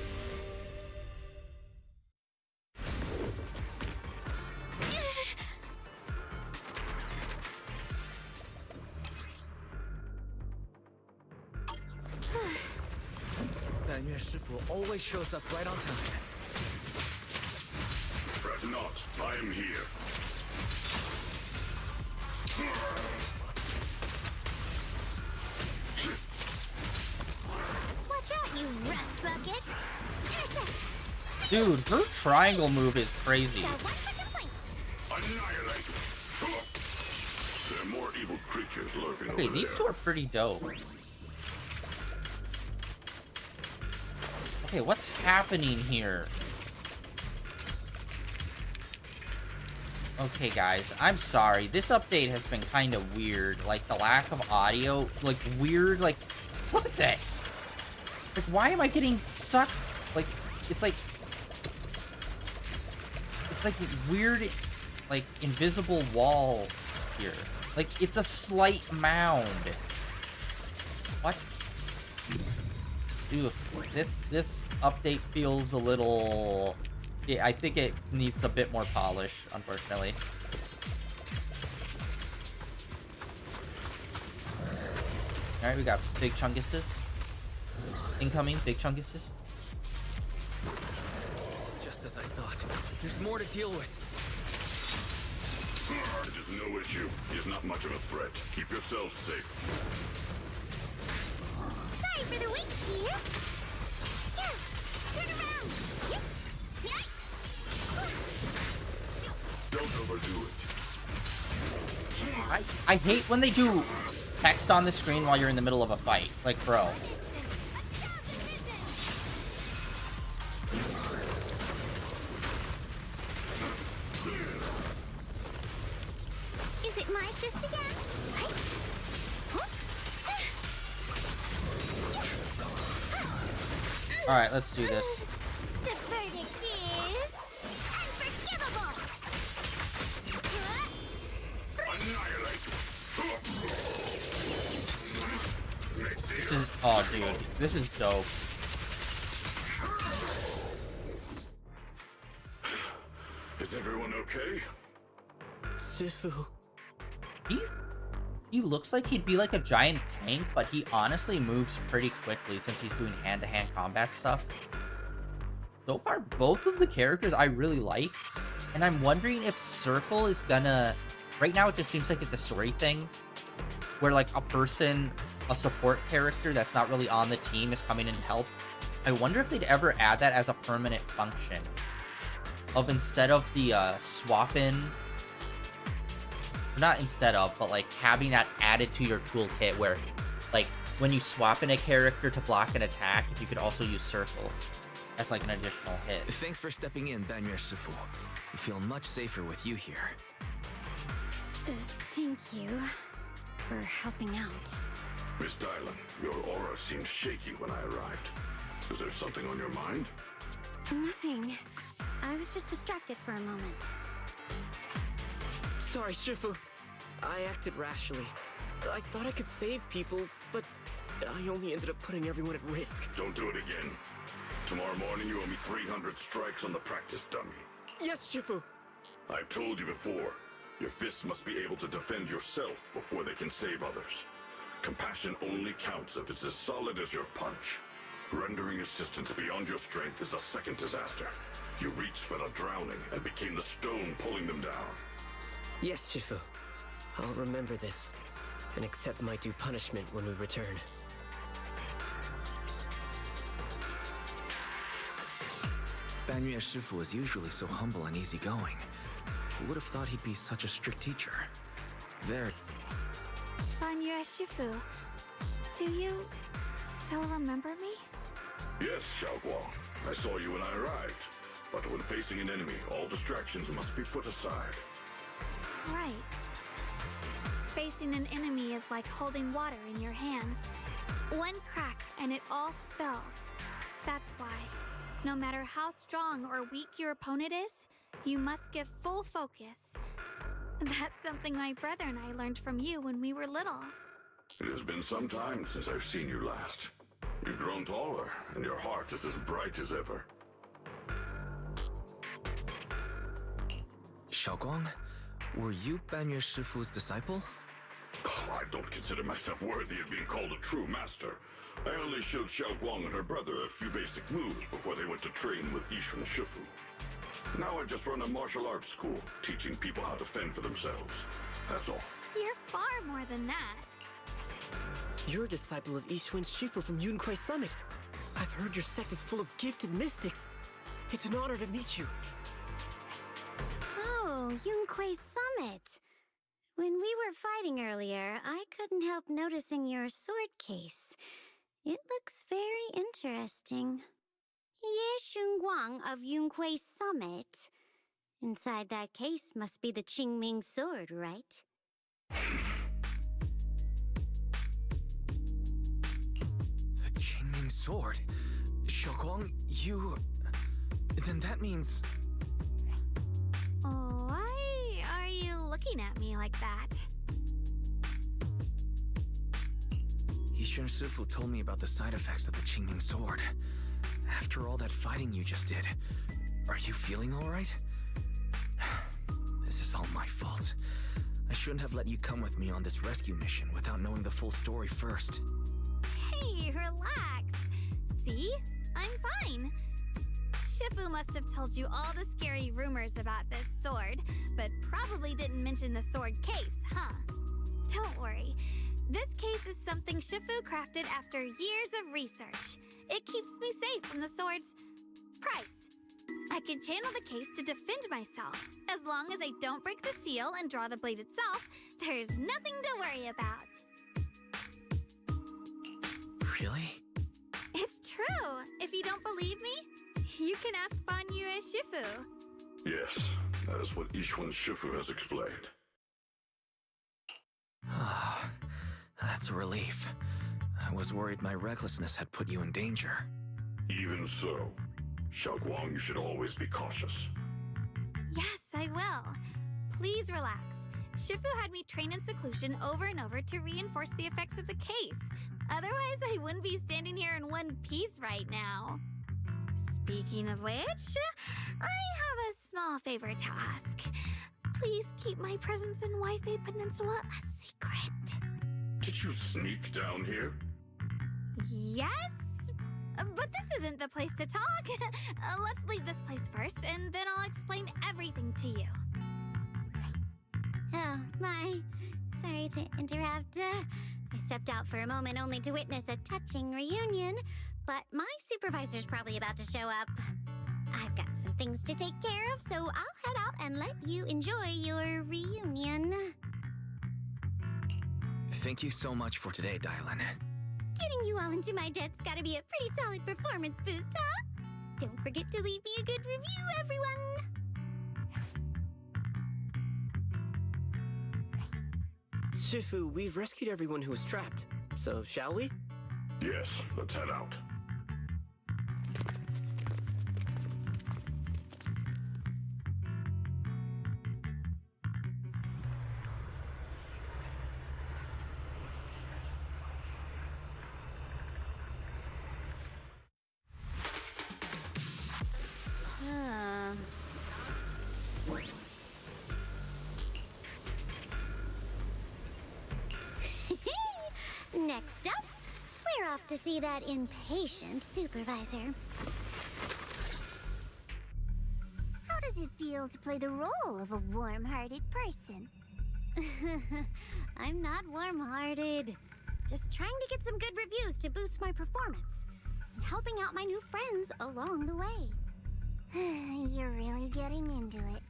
Ban Yue Shifu always shows up right on time. Fret not, I am here. Watch out, you rust bucket! Curse it! Dude, her triangle move is crazy. So what's the complaint? Annihilate! There are more evil creatures lurking Okay, over these there. two are pretty dope. Okay, what's happening here? Okay, guys, I'm sorry. This update has been kind of weird. Like, the lack of audio, like, weird, like, look at this. Like, why am I getting stuck? Like, it's like weird, like, invisible wall here. Like, it's a slight mound. What? Dude, this update feels a little... Yeah, I think it needs a bit more polish, unfortunately. Alright, we got big chunguses. Incoming, big chunguses. just as I thought. There's more to deal with. It is no issue. He is not much of a threat. Keep yourselves safe. Sorry for the wait, dear. Yeah, turn around. Yeah. Don't overdo it. I hate when they do text on the screen while you're in the middle of a fight. Like, bro. Is it my shift again? Right? Alright, let's do this. The verdict is unforgivable. Annihilate. This is, oh, dude. This is dope. Is everyone okay? Shifu. He looks like he'd be like a giant tank, but he honestly moves pretty quickly since he's doing hand-to-hand combat stuff. So far, both of the characters I really like, and I'm wondering if Circle is gonna... Right now, it just seems like it's a story thing, where like a support character that's not really on the team is coming in to help. I wonder if they'd ever add that as a permanent function. Of instead of the swap in... Not instead of, but like having that added to your toolkit where, like, when you swap in a character to block an attack, if you could also use Circle as like an additional hit. Thanks for stepping in, Banyue Shifu. We feel much safer with you here. Thank you for helping out. Miss Dylan, your aura seemed shaky when I arrived. Is there something on your mind? Nothing. I was just distracted for a moment. Sorry, Shifu. I acted rashly. I thought I could save people, but I only ended up putting everyone at risk. Don't do it again. Tomorrow morning you owe me 300 strikes on the practice dummy. Yes, Shifu. I've told you before, your fists must be able to defend yourself before they can save others. Compassion only counts if it's as solid as your punch. Rendering assistance beyond your strength is a second disaster. You reached for the drowning and became the stone pulling them down. Yes, Shifu. I'll remember this and accept my due punishment when we return. Banyue Shifu is usually so humble and easygoing. Who would have thought he'd be such a strict teacher? There. Banyue Shifu, do you still remember me? Yes, Xiaoguang. I saw you when I arrived. But when facing an enemy, all distractions must be put aside. Right. Facing an enemy is like holding water in your hands. One crack and it all spills. That's why, no matter how strong or weak your opponent is, you must give full focus. That's something my brother and I learned from you when we were little. It has been some time since I've seen you last. You've grown taller, and your heart is as bright as ever. Xiaoguang, were you Banyue Shifu's disciple? I don't consider myself worthy of being called a true master. I only showed Xiaoguang and her brother a few basic moves before they went to train with Yishun Shifu. Now I just run a martial arts school, teaching people how to fend for themselves. That's all. You're far more than that. You're a disciple of Yishun Shifu from Yunquai Summit. I've heard your sect is full of gifted mystics. It's an honor to meet you. Oh, Yunquai Summit. When we were fighting earlier, I couldn't help noticing your sword case. It looks very interesting. Ye Shunguang of Yunquai Summit. Inside that case must be the Qingming sword, right? The Qingming sword? Xiaoguang, you... Then that means... Why are you looking at me like that? Yishun Shifu told me about the side effects of the Qingming sword. After all that fighting you just did, are you feeling alright? This is all my fault. I shouldn't have let you come with me on this rescue mission without knowing the full story first. Hey, relax. See? I'm fine. Shifu must have told you all the scary rumors about this sword, but probably didn't mention the sword case, huh? Don't worry. This case is something Shifu crafted after years of research. It keeps me safe from the sword's price. I can channel the case to defend myself. As long as I don't break the seal and draw the blade itself, there's nothing to worry about. Really? It's true. If you don't believe me, you can ask Banyue Shifu. Yes, that is what Ishwan Shifu has explained. That's a relief. I was worried my recklessness had put you in danger. Even so, Xiaoguang, you should always be cautious. Yes, I will. Please relax. Shifu had me train in seclusion over and over to reinforce the effects of the case. Otherwise, I wouldn't be standing here in one piece right now. Speaking of which, I have a small favor to ask. Please keep my presence in Wi-Fi Peninsula a secret. Did you sneak down here? Yes? But this isn't the place to talk. Let's leave this place first, and then I'll explain everything to you. Oh, my. Sorry to interrupt. I stepped out for a moment only to witness a touching reunion, but my supervisor's probably about to show up. I've got some things to take care of, so I'll head out and let you enjoy your reunion. Thank you so much for today, Dylan. Getting you all into my debt's gotta be a pretty solid performance boost, huh? Don't forget to leave me a good review, everyone! Shifu, we've rescued everyone who was trapped. So, shall we? Yes, let's head out. Next up, we're off to see that impatient supervisor. How does it feel to play the role of a warm-hearted person? I'm not warm-hearted. Just trying to get some good reviews to boost my performance. And helping out my new friends along the way. You're really getting into it.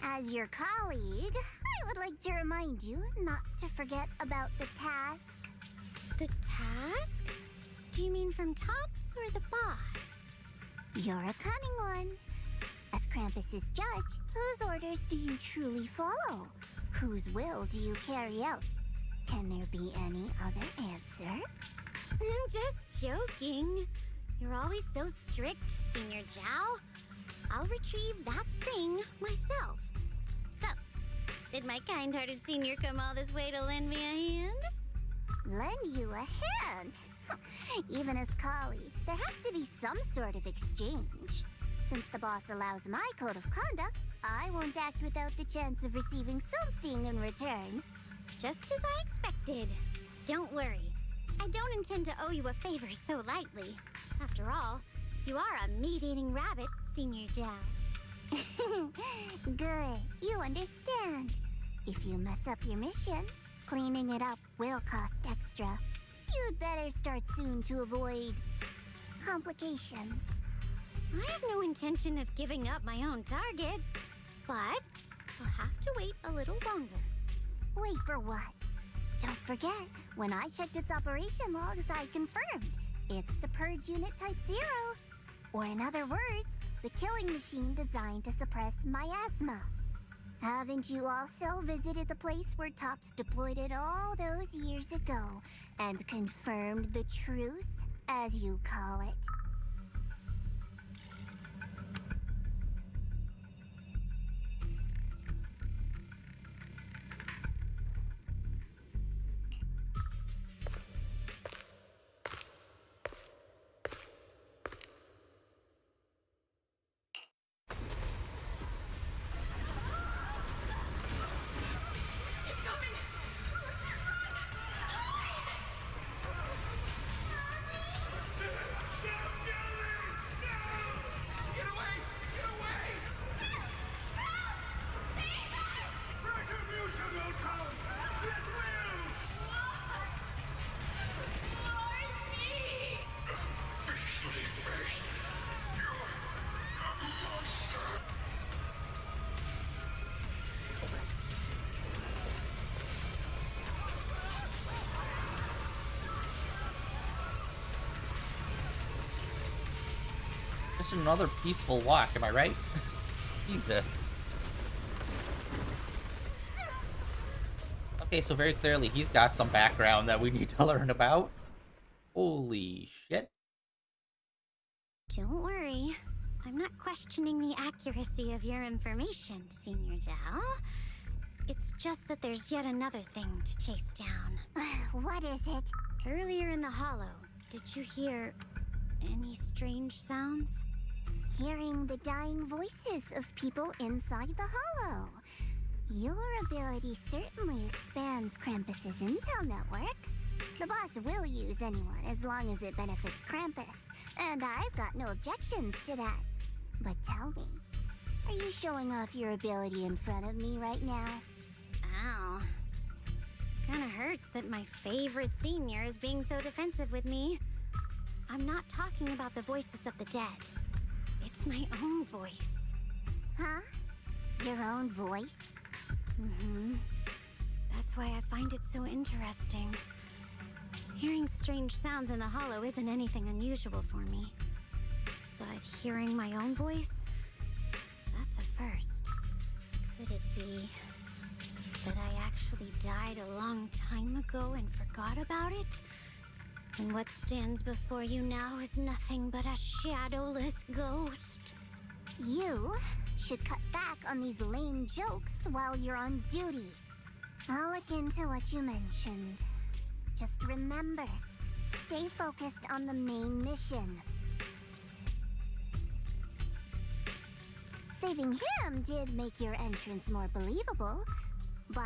As your colleague, I would like to remind you not to forget about the task. The task? Do you mean from Tops or the boss? You're a cunning one. As Krampus's judge, whose orders do you truly follow? Whose will do you carry out? Can there be any other answer? I'm just joking. You're always so strict, Senior Zhao. I'll retrieve that thing myself. So, did my kind-hearted senior come all this way to lend me a hand? Lend you a hand? Even as colleagues, there has to be some sort of exchange. Since the boss allows my code of conduct, I won't act without the chance of receiving something in return. Just as I expected. Don't worry. I don't intend to owe you a favor so lightly. After all, you are a meat-eating rabbit, Senior Zhao. Good. You understand. If you mess up your mission, cleaning it up will cost extra. You'd better start soon to avoid complications. I have no intention of giving up my own target, but I'll have to wait a little longer. Wait for what? Don't forget, when I checked its operation logs, I confirmed. It's the Purge Unit Type 0. Or in other words, the killing machine designed to suppress miasma. Haven't you also visited the place where Tops deployed it all those years ago and confirmed the truth, as you call it? Just another peaceful walk, am I right? Jesus. Okay, so very clearly he's got some background that we need to learn about. Holy shit. Don't worry. I'm not questioning the accuracy of your information, Senior Dao. It's just that there's yet another thing to chase down. What is it? Earlier in the hollow, did you hear any strange sounds? Hearing the dying voices of people inside the hollow. Your ability certainly expands Krampus's intel network. The boss will use anyone as long as it benefits Krampus, and I've got no objections to that. But tell me, are you showing off your ability in front of me right now? Ow. Kinda hurts that my favorite senior is being so defensive with me. I'm not talking about the voices of the dead. It's my own voice. Huh? Your own voice? Mm-hmm. That's why I find it so interesting. Hearing strange sounds in the hollow isn't anything unusual for me. But hearing my own voice? That's a first. Could it be that I actually died a long time ago and forgot about it? And what stands before you now is nothing but a shadowless ghost. You should cut back on these lame jokes while you're on duty. I'll look into what you mentioned. Just remember, stay focused on the main mission. Saving him did make your entrance more believable, but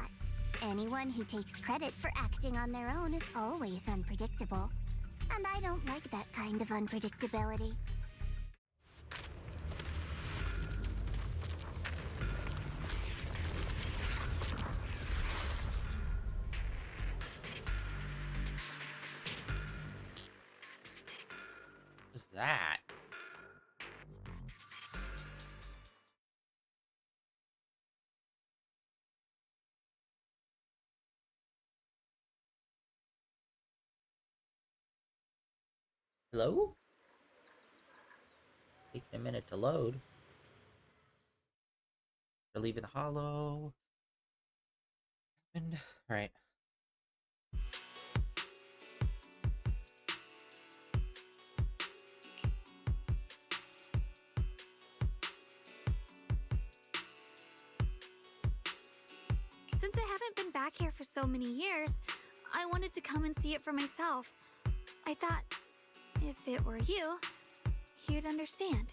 anyone who takes credit for acting on their own is always unpredictable. And I don't like that kind of unpredictability. What's that? Hello? Taking a minute to load. They're leaving the hollow. And alright. Since I haven't been back here for so many years, I wanted to come and see it for myself. I thought, if it were you, you'd understand.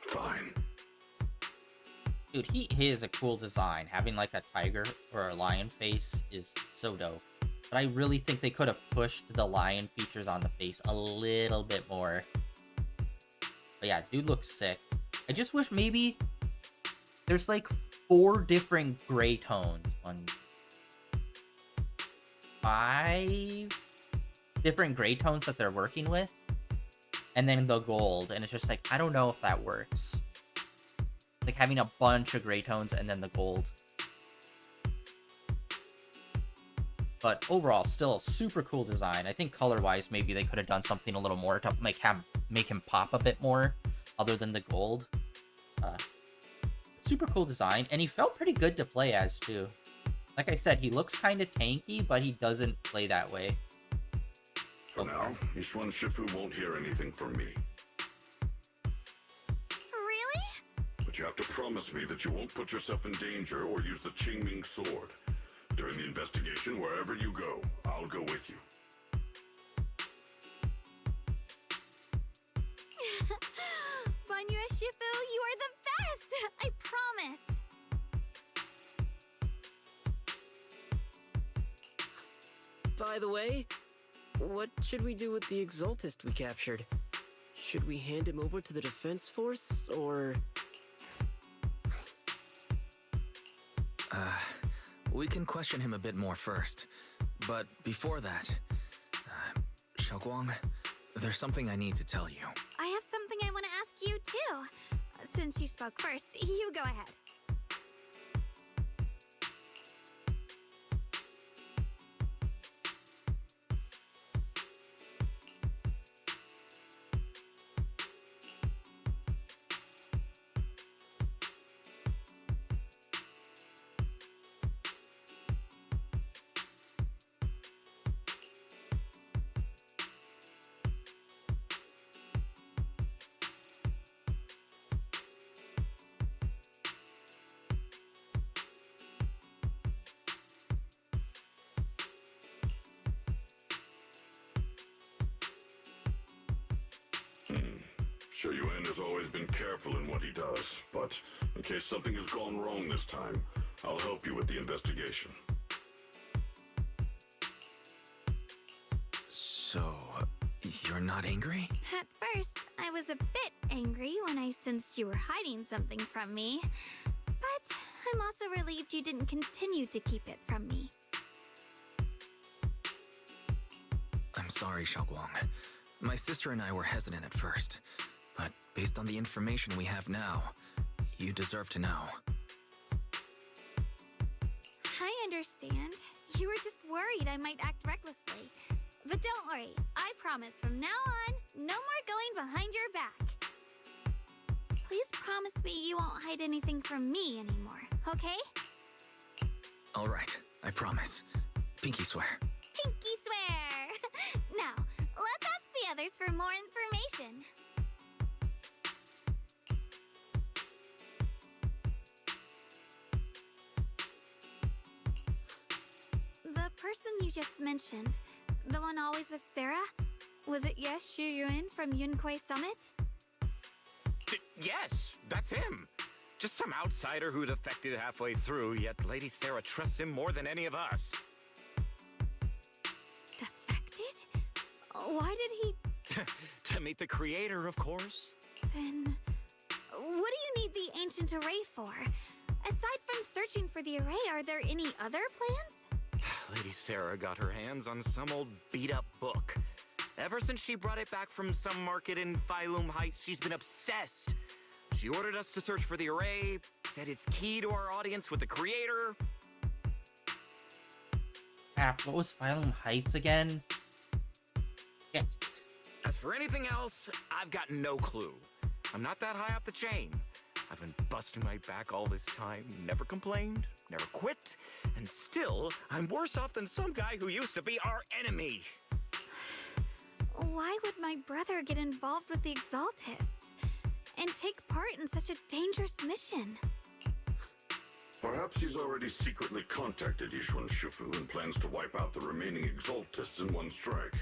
Fine. Dude, he is a cool design. Having like a tiger or a lion face is so dope. But I really think they could have pushed the lion features on the face a little bit more. But yeah, dude looks sick. I just wish maybe there's like 4 different gray tones. 5 different gray tones that they're working with. And then the gold. And it's just like, I don't know if that works. Like having a bunch of gray tones and then the gold. But overall, still a super cool design. I think color-wise, maybe they could have done something a little more to make him pop a bit more, other than the gold. Super cool design, and he felt pretty good to play as, too. Like I said, he looks kind of tanky, but he doesn't play that way. For now, Ishwan Shifu won't hear anything from me. Really? But you have to promise me that you won't put yourself in danger or use the Qingming sword. During the investigation, wherever you go, I'll go with you. Banyue Shifu, you are the best! I promise! By the way, what should we do with the Exaltist we captured? Should we hand him over to the defense force, or... We can question him a bit more first. But before that, Xiaoguang, there's something I need to tell you. I have something I want to ask you, too. Since you spoke first, you go ahead. Shuyuan has always been careful in what he does, but in case something has gone wrong this time, I'll help you with the investigation. So, you're not angry? At first, I was a bit angry when I sensed you were hiding something from me. But I'm also relieved you didn't continue to keep it from me. I'm sorry, Xiaoguang. My sister and I were hesitant at first, but based on the information we have now, you deserve to know. I understand. You were just worried I might act recklessly. But don't worry, I promise from now on, no more going behind your back. Please promise me you won't hide anything from me anymore, okay? All right, I promise. Pinky swear. Pinky swear! Now, let's ask the others for more information. The person you just mentioned, the one always with Sarah? Was it Yes Shuyuan from Yunquei Summit? Yes, that's him. Just some outsider who defected halfway through, yet Lady Sarah trusts him more than any of us. Defected? Why did he... To meet the creator, of course. Then... what do you need the ancient array for? Aside from searching for the array, are there any other plans? Lady Sarah got her hands on some old beat-up book. Ever since she brought it back from some market in Phylum Heights, she's been obsessed. She ordered us to search for the array, said it's key to our audience with the creator. What was Phylum Heights again? Yes. As for anything else, I've got no clue. I'm not that high up the chain. I've been busting my back all this time, never complained, never quit, and still, I'm worse off than some guy who used to be our enemy. Why would my brother get involved with the Exaltists and take part in such a dangerous mission? Perhaps he's already secretly contacted Yishuan Shifu and plans to wipe out the remaining Exaltists in one strike.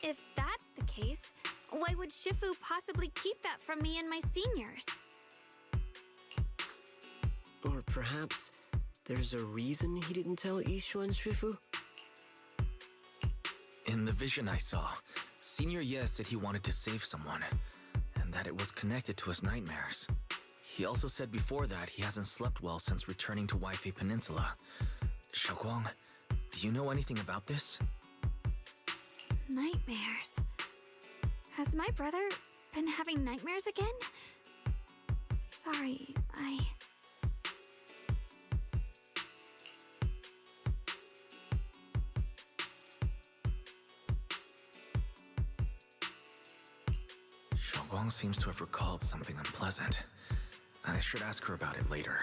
If that's the case, why would Shifu possibly keep that from me and my seniors? Or perhaps there's a reason he didn't tell Yishuan Shifu? In the vision I saw, Senior Ye said he wanted to save someone, and that it was connected to his nightmares. He also said before that he hasn't slept well since returning to Waifei Peninsula. Xiaoguang, do you know anything about this? Nightmares. Has my brother been having nightmares again? Sorry, Xiaoguang seems to have recalled something unpleasant. I should ask her about it later.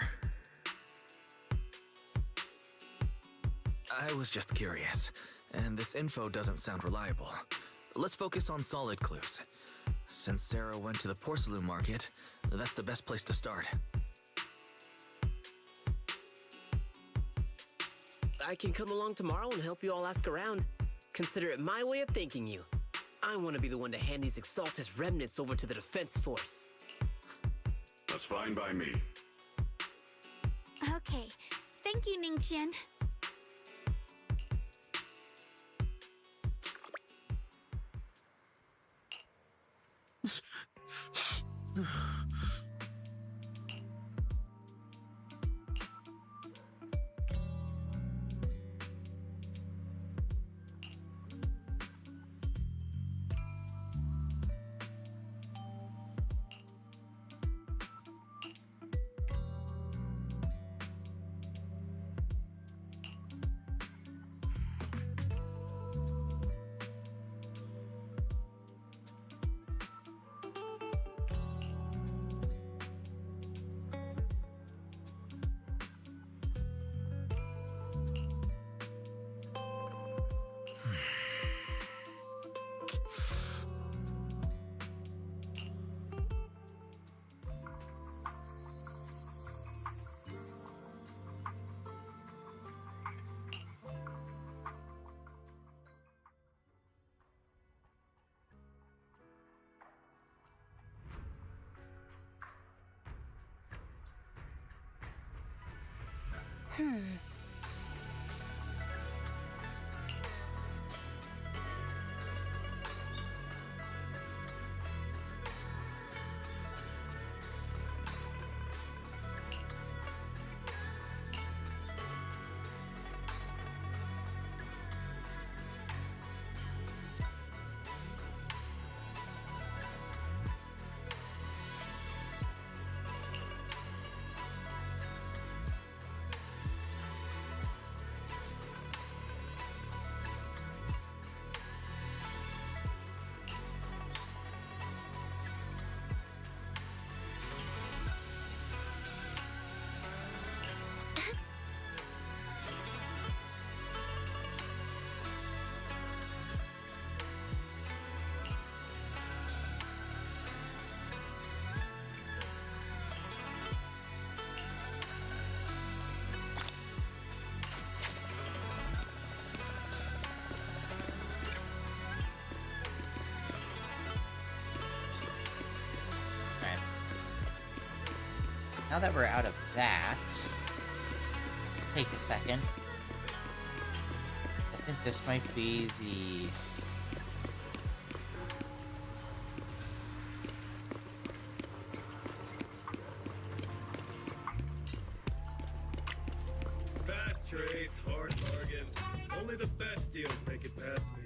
I was just curious, and this info doesn't sound reliable. Let's focus on solid clues. Since Sarah went to the porcelain market, that's the best place to start. I can come along tomorrow and help you all ask around. Consider it my way of thanking you. I want to be the one to hand these Exaltus remnants over to the defense force. That's fine by me. okay. Thank you, Ningqian. Now that we're out of that, let's take a second. I think this might be the... Fast trades, hard bargains. Only the best deals make it past me.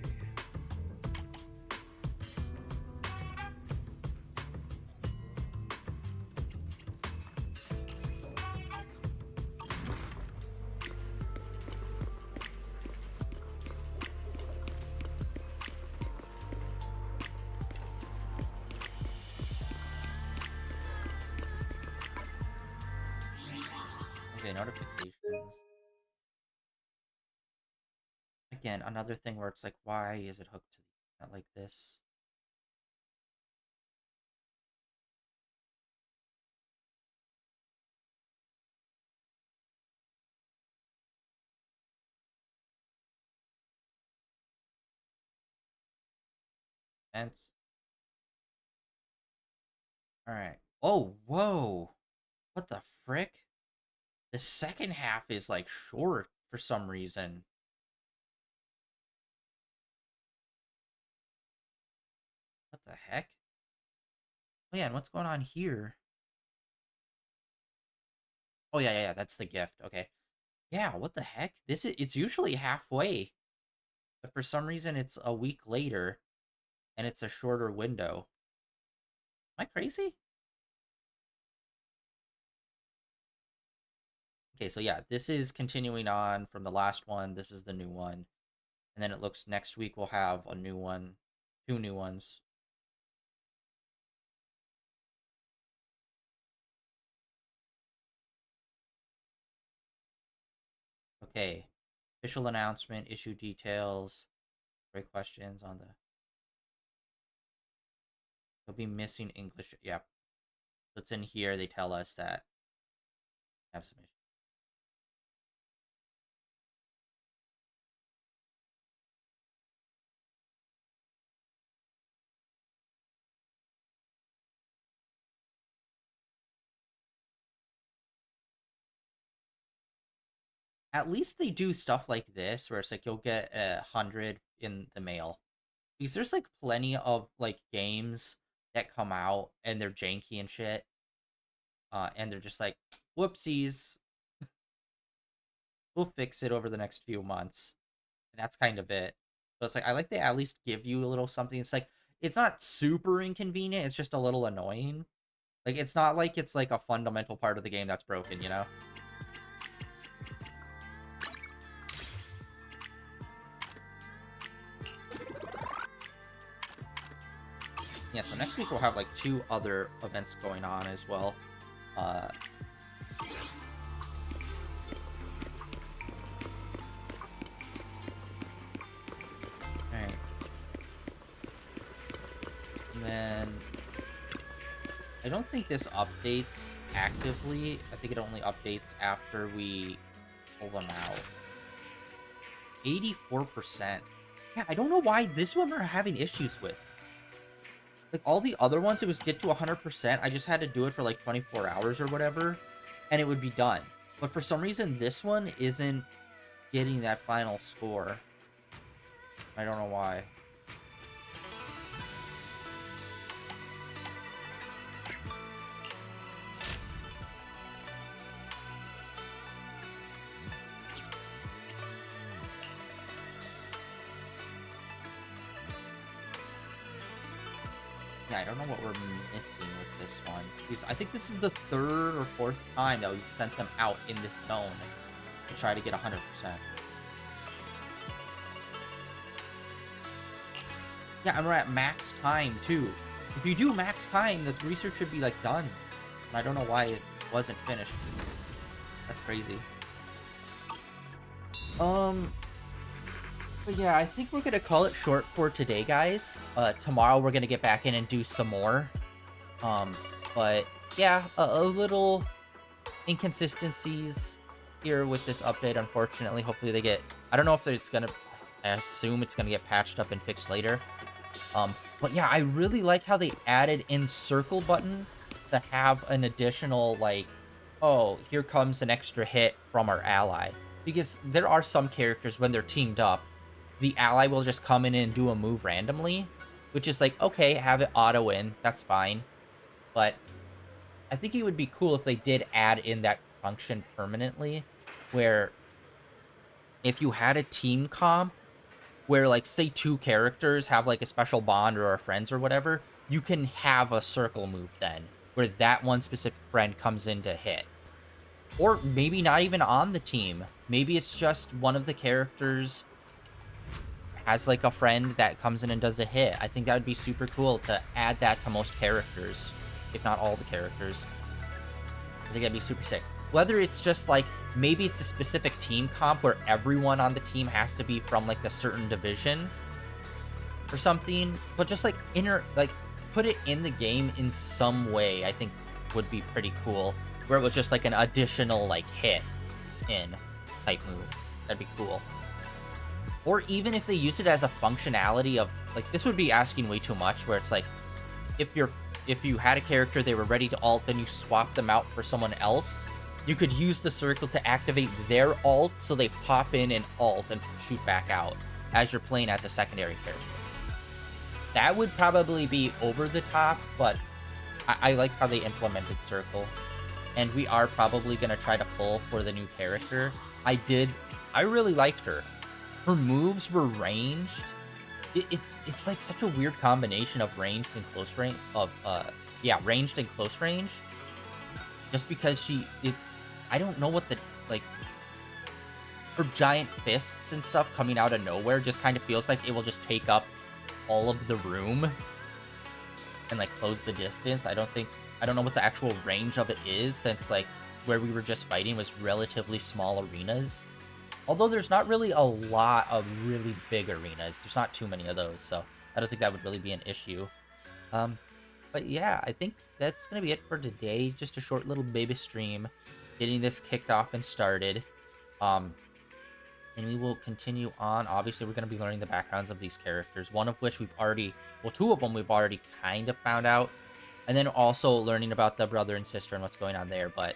Okay, notifications. Again, another thing where it's like, why is it hooked to the internet like this? Fence. Alright. Oh, whoa! What the frick? The second half is, like, short for some reason. What the heck? Oh, yeah, and what's going on here? Oh, yeah, that's the gift. Okay. Yeah, what the heck? It's usually halfway. But for some reason, it's a week later, and it's a shorter window. Am I crazy? Okay, so yeah, this is continuing on from the last one. This is the new one. And then it looks next week we'll have a new one. 2 new ones. Okay. Official announcement, issue details. Great questions on the... They'll be missing English. Yep. So it's in here. They tell us that have some issues. At least they do stuff like this where it's like you'll get 100 in the mail. Because there's like plenty of like games that come out and they're janky and shit. And they're just like, whoopsies. We'll fix it over the next few months. And that's kind of it. So it's like, I like they at least give you a little something. It's like, it's not super inconvenient. It's just a little annoying. Like, it's not like it's like a fundamental part of the game that's broken, you know? Yeah, so next week we'll have like 2 other events going on as well. Alright. And then I don't think this updates actively. I think it only updates after we pull them out. 84%. Yeah, I don't know why this one we're having issues with. Like, all the other ones, it was get to 100%. I just had to do it for, like, 24 hours or whatever, and it would be done. But for some reason, this one isn't getting that final score. I don't know why. Yeah, I don't know what we're missing with this one. Because I think this is the 3rd or 4th time that we've sent them out in this zone to try to get 100%. Yeah, and we're at max time, too. If you do max time, this research should be, like, done. And I don't know why it wasn't finished. That's crazy. But yeah, I think we're gonna call it short for today, guys. Tomorrow we're gonna get back in and do some more. But yeah, a little inconsistencies here with this update, unfortunately. Hopefully they get... I don't know if it's gonna... I assume it's gonna get patched up and fixed later. But yeah, I really liked how they added in circle button to have an additional, like, oh, here comes an extra hit from our ally. Because there are some characters, when they're teamed up, the ally will just come in and do a move randomly, which is like, okay, have it auto in, that's fine. But I think it would be cool if they did add in that function permanently, where if you had a team comp where, like, say 2 characters have, like, a special bond or are friends or whatever, you can have a circle move then, where that one specific friend comes in to hit. Or maybe not even on the team. Maybe it's just one of the characters has, like, a friend that comes in and does a hit. I think that would be super cool to add that to most characters, if not all the characters. I think that'd be super sick. Whether it's just, like, maybe it's a specific team comp where everyone on the team has to be from, like, a certain division or something, but just, like, put it in the game in some way, I think would be pretty cool, where it was just, like, an additional, like, hit in type move. That'd be cool. Or even if they use it as a functionality of, like, this would be asking way too much, where it's like, if you had a character, they were ready to ult, then you swap them out for someone else, you could use the circle to activate their ult, so they pop in and ult and shoot back out as you're playing as a secondary character. That would probably be over the top, but I like how they implemented circle. And we are probably going to try to pull for the new character. I really liked her. Her moves were ranged. It's like such a weird combination of ranged and close range ranged and close range. Just because I don't know what her giant fists and stuff coming out of nowhere just kind of feels like it will just take up all of the room and, like, close the distance. I don't know what the actual range of it is, since, like, where we were just fighting was relatively small arenas. Although there's not really a lot of really big arenas. There's not too many of those, so I don't think that would really be an issue. But yeah, I think that's going to be it for today. Just a short little baby stream, getting this kicked off and started. And we will continue on. Obviously, we're going to be learning the backgrounds of these characters, one of which two of them we've already kind of found out. And then also learning about the brother and sister and what's going on there, but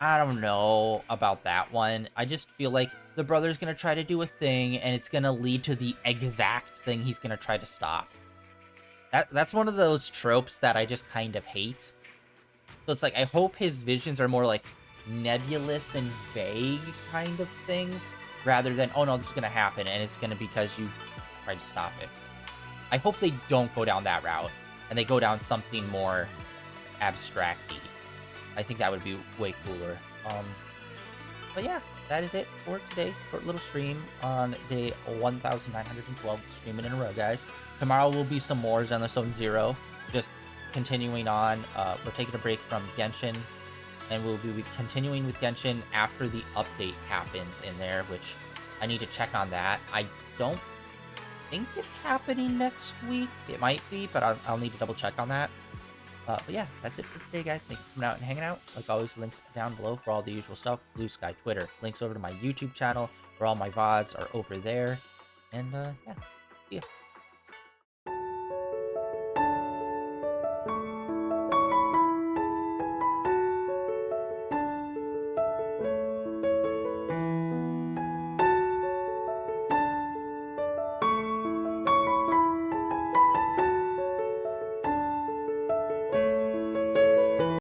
I don't know about that one. I just feel like the brother's going to try to do a thing, and it's going to lead to the exact thing he's going to try to stop. That's one of those tropes that I just kind of hate. So it's like, I hope his visions are more, like, nebulous and vague kind of things, rather than, oh no, this is going to happen, and it's going to be because you tried to stop it. I hope they don't go down that route, and they go down something more abstract-y. I think that would be way cooler. But yeah, that is it for today. Short little stream on day 1912, streaming in a row, guys. Tomorrow will be some more Zenless Zone Zero. Just continuing on. We're taking a break from Genshin, and we'll be continuing with Genshin after the update happens in there, which I need to check on that. I don't think it's happening next week. It might be, but I'll need to double check on that. But yeah, that's it for today, guys. Thanks for coming out and hanging out. Like always, links down below for all the usual stuff. Blue Sky, Twitter. Links over to my YouTube channel, where all my VODs are over there. And yeah, see ya.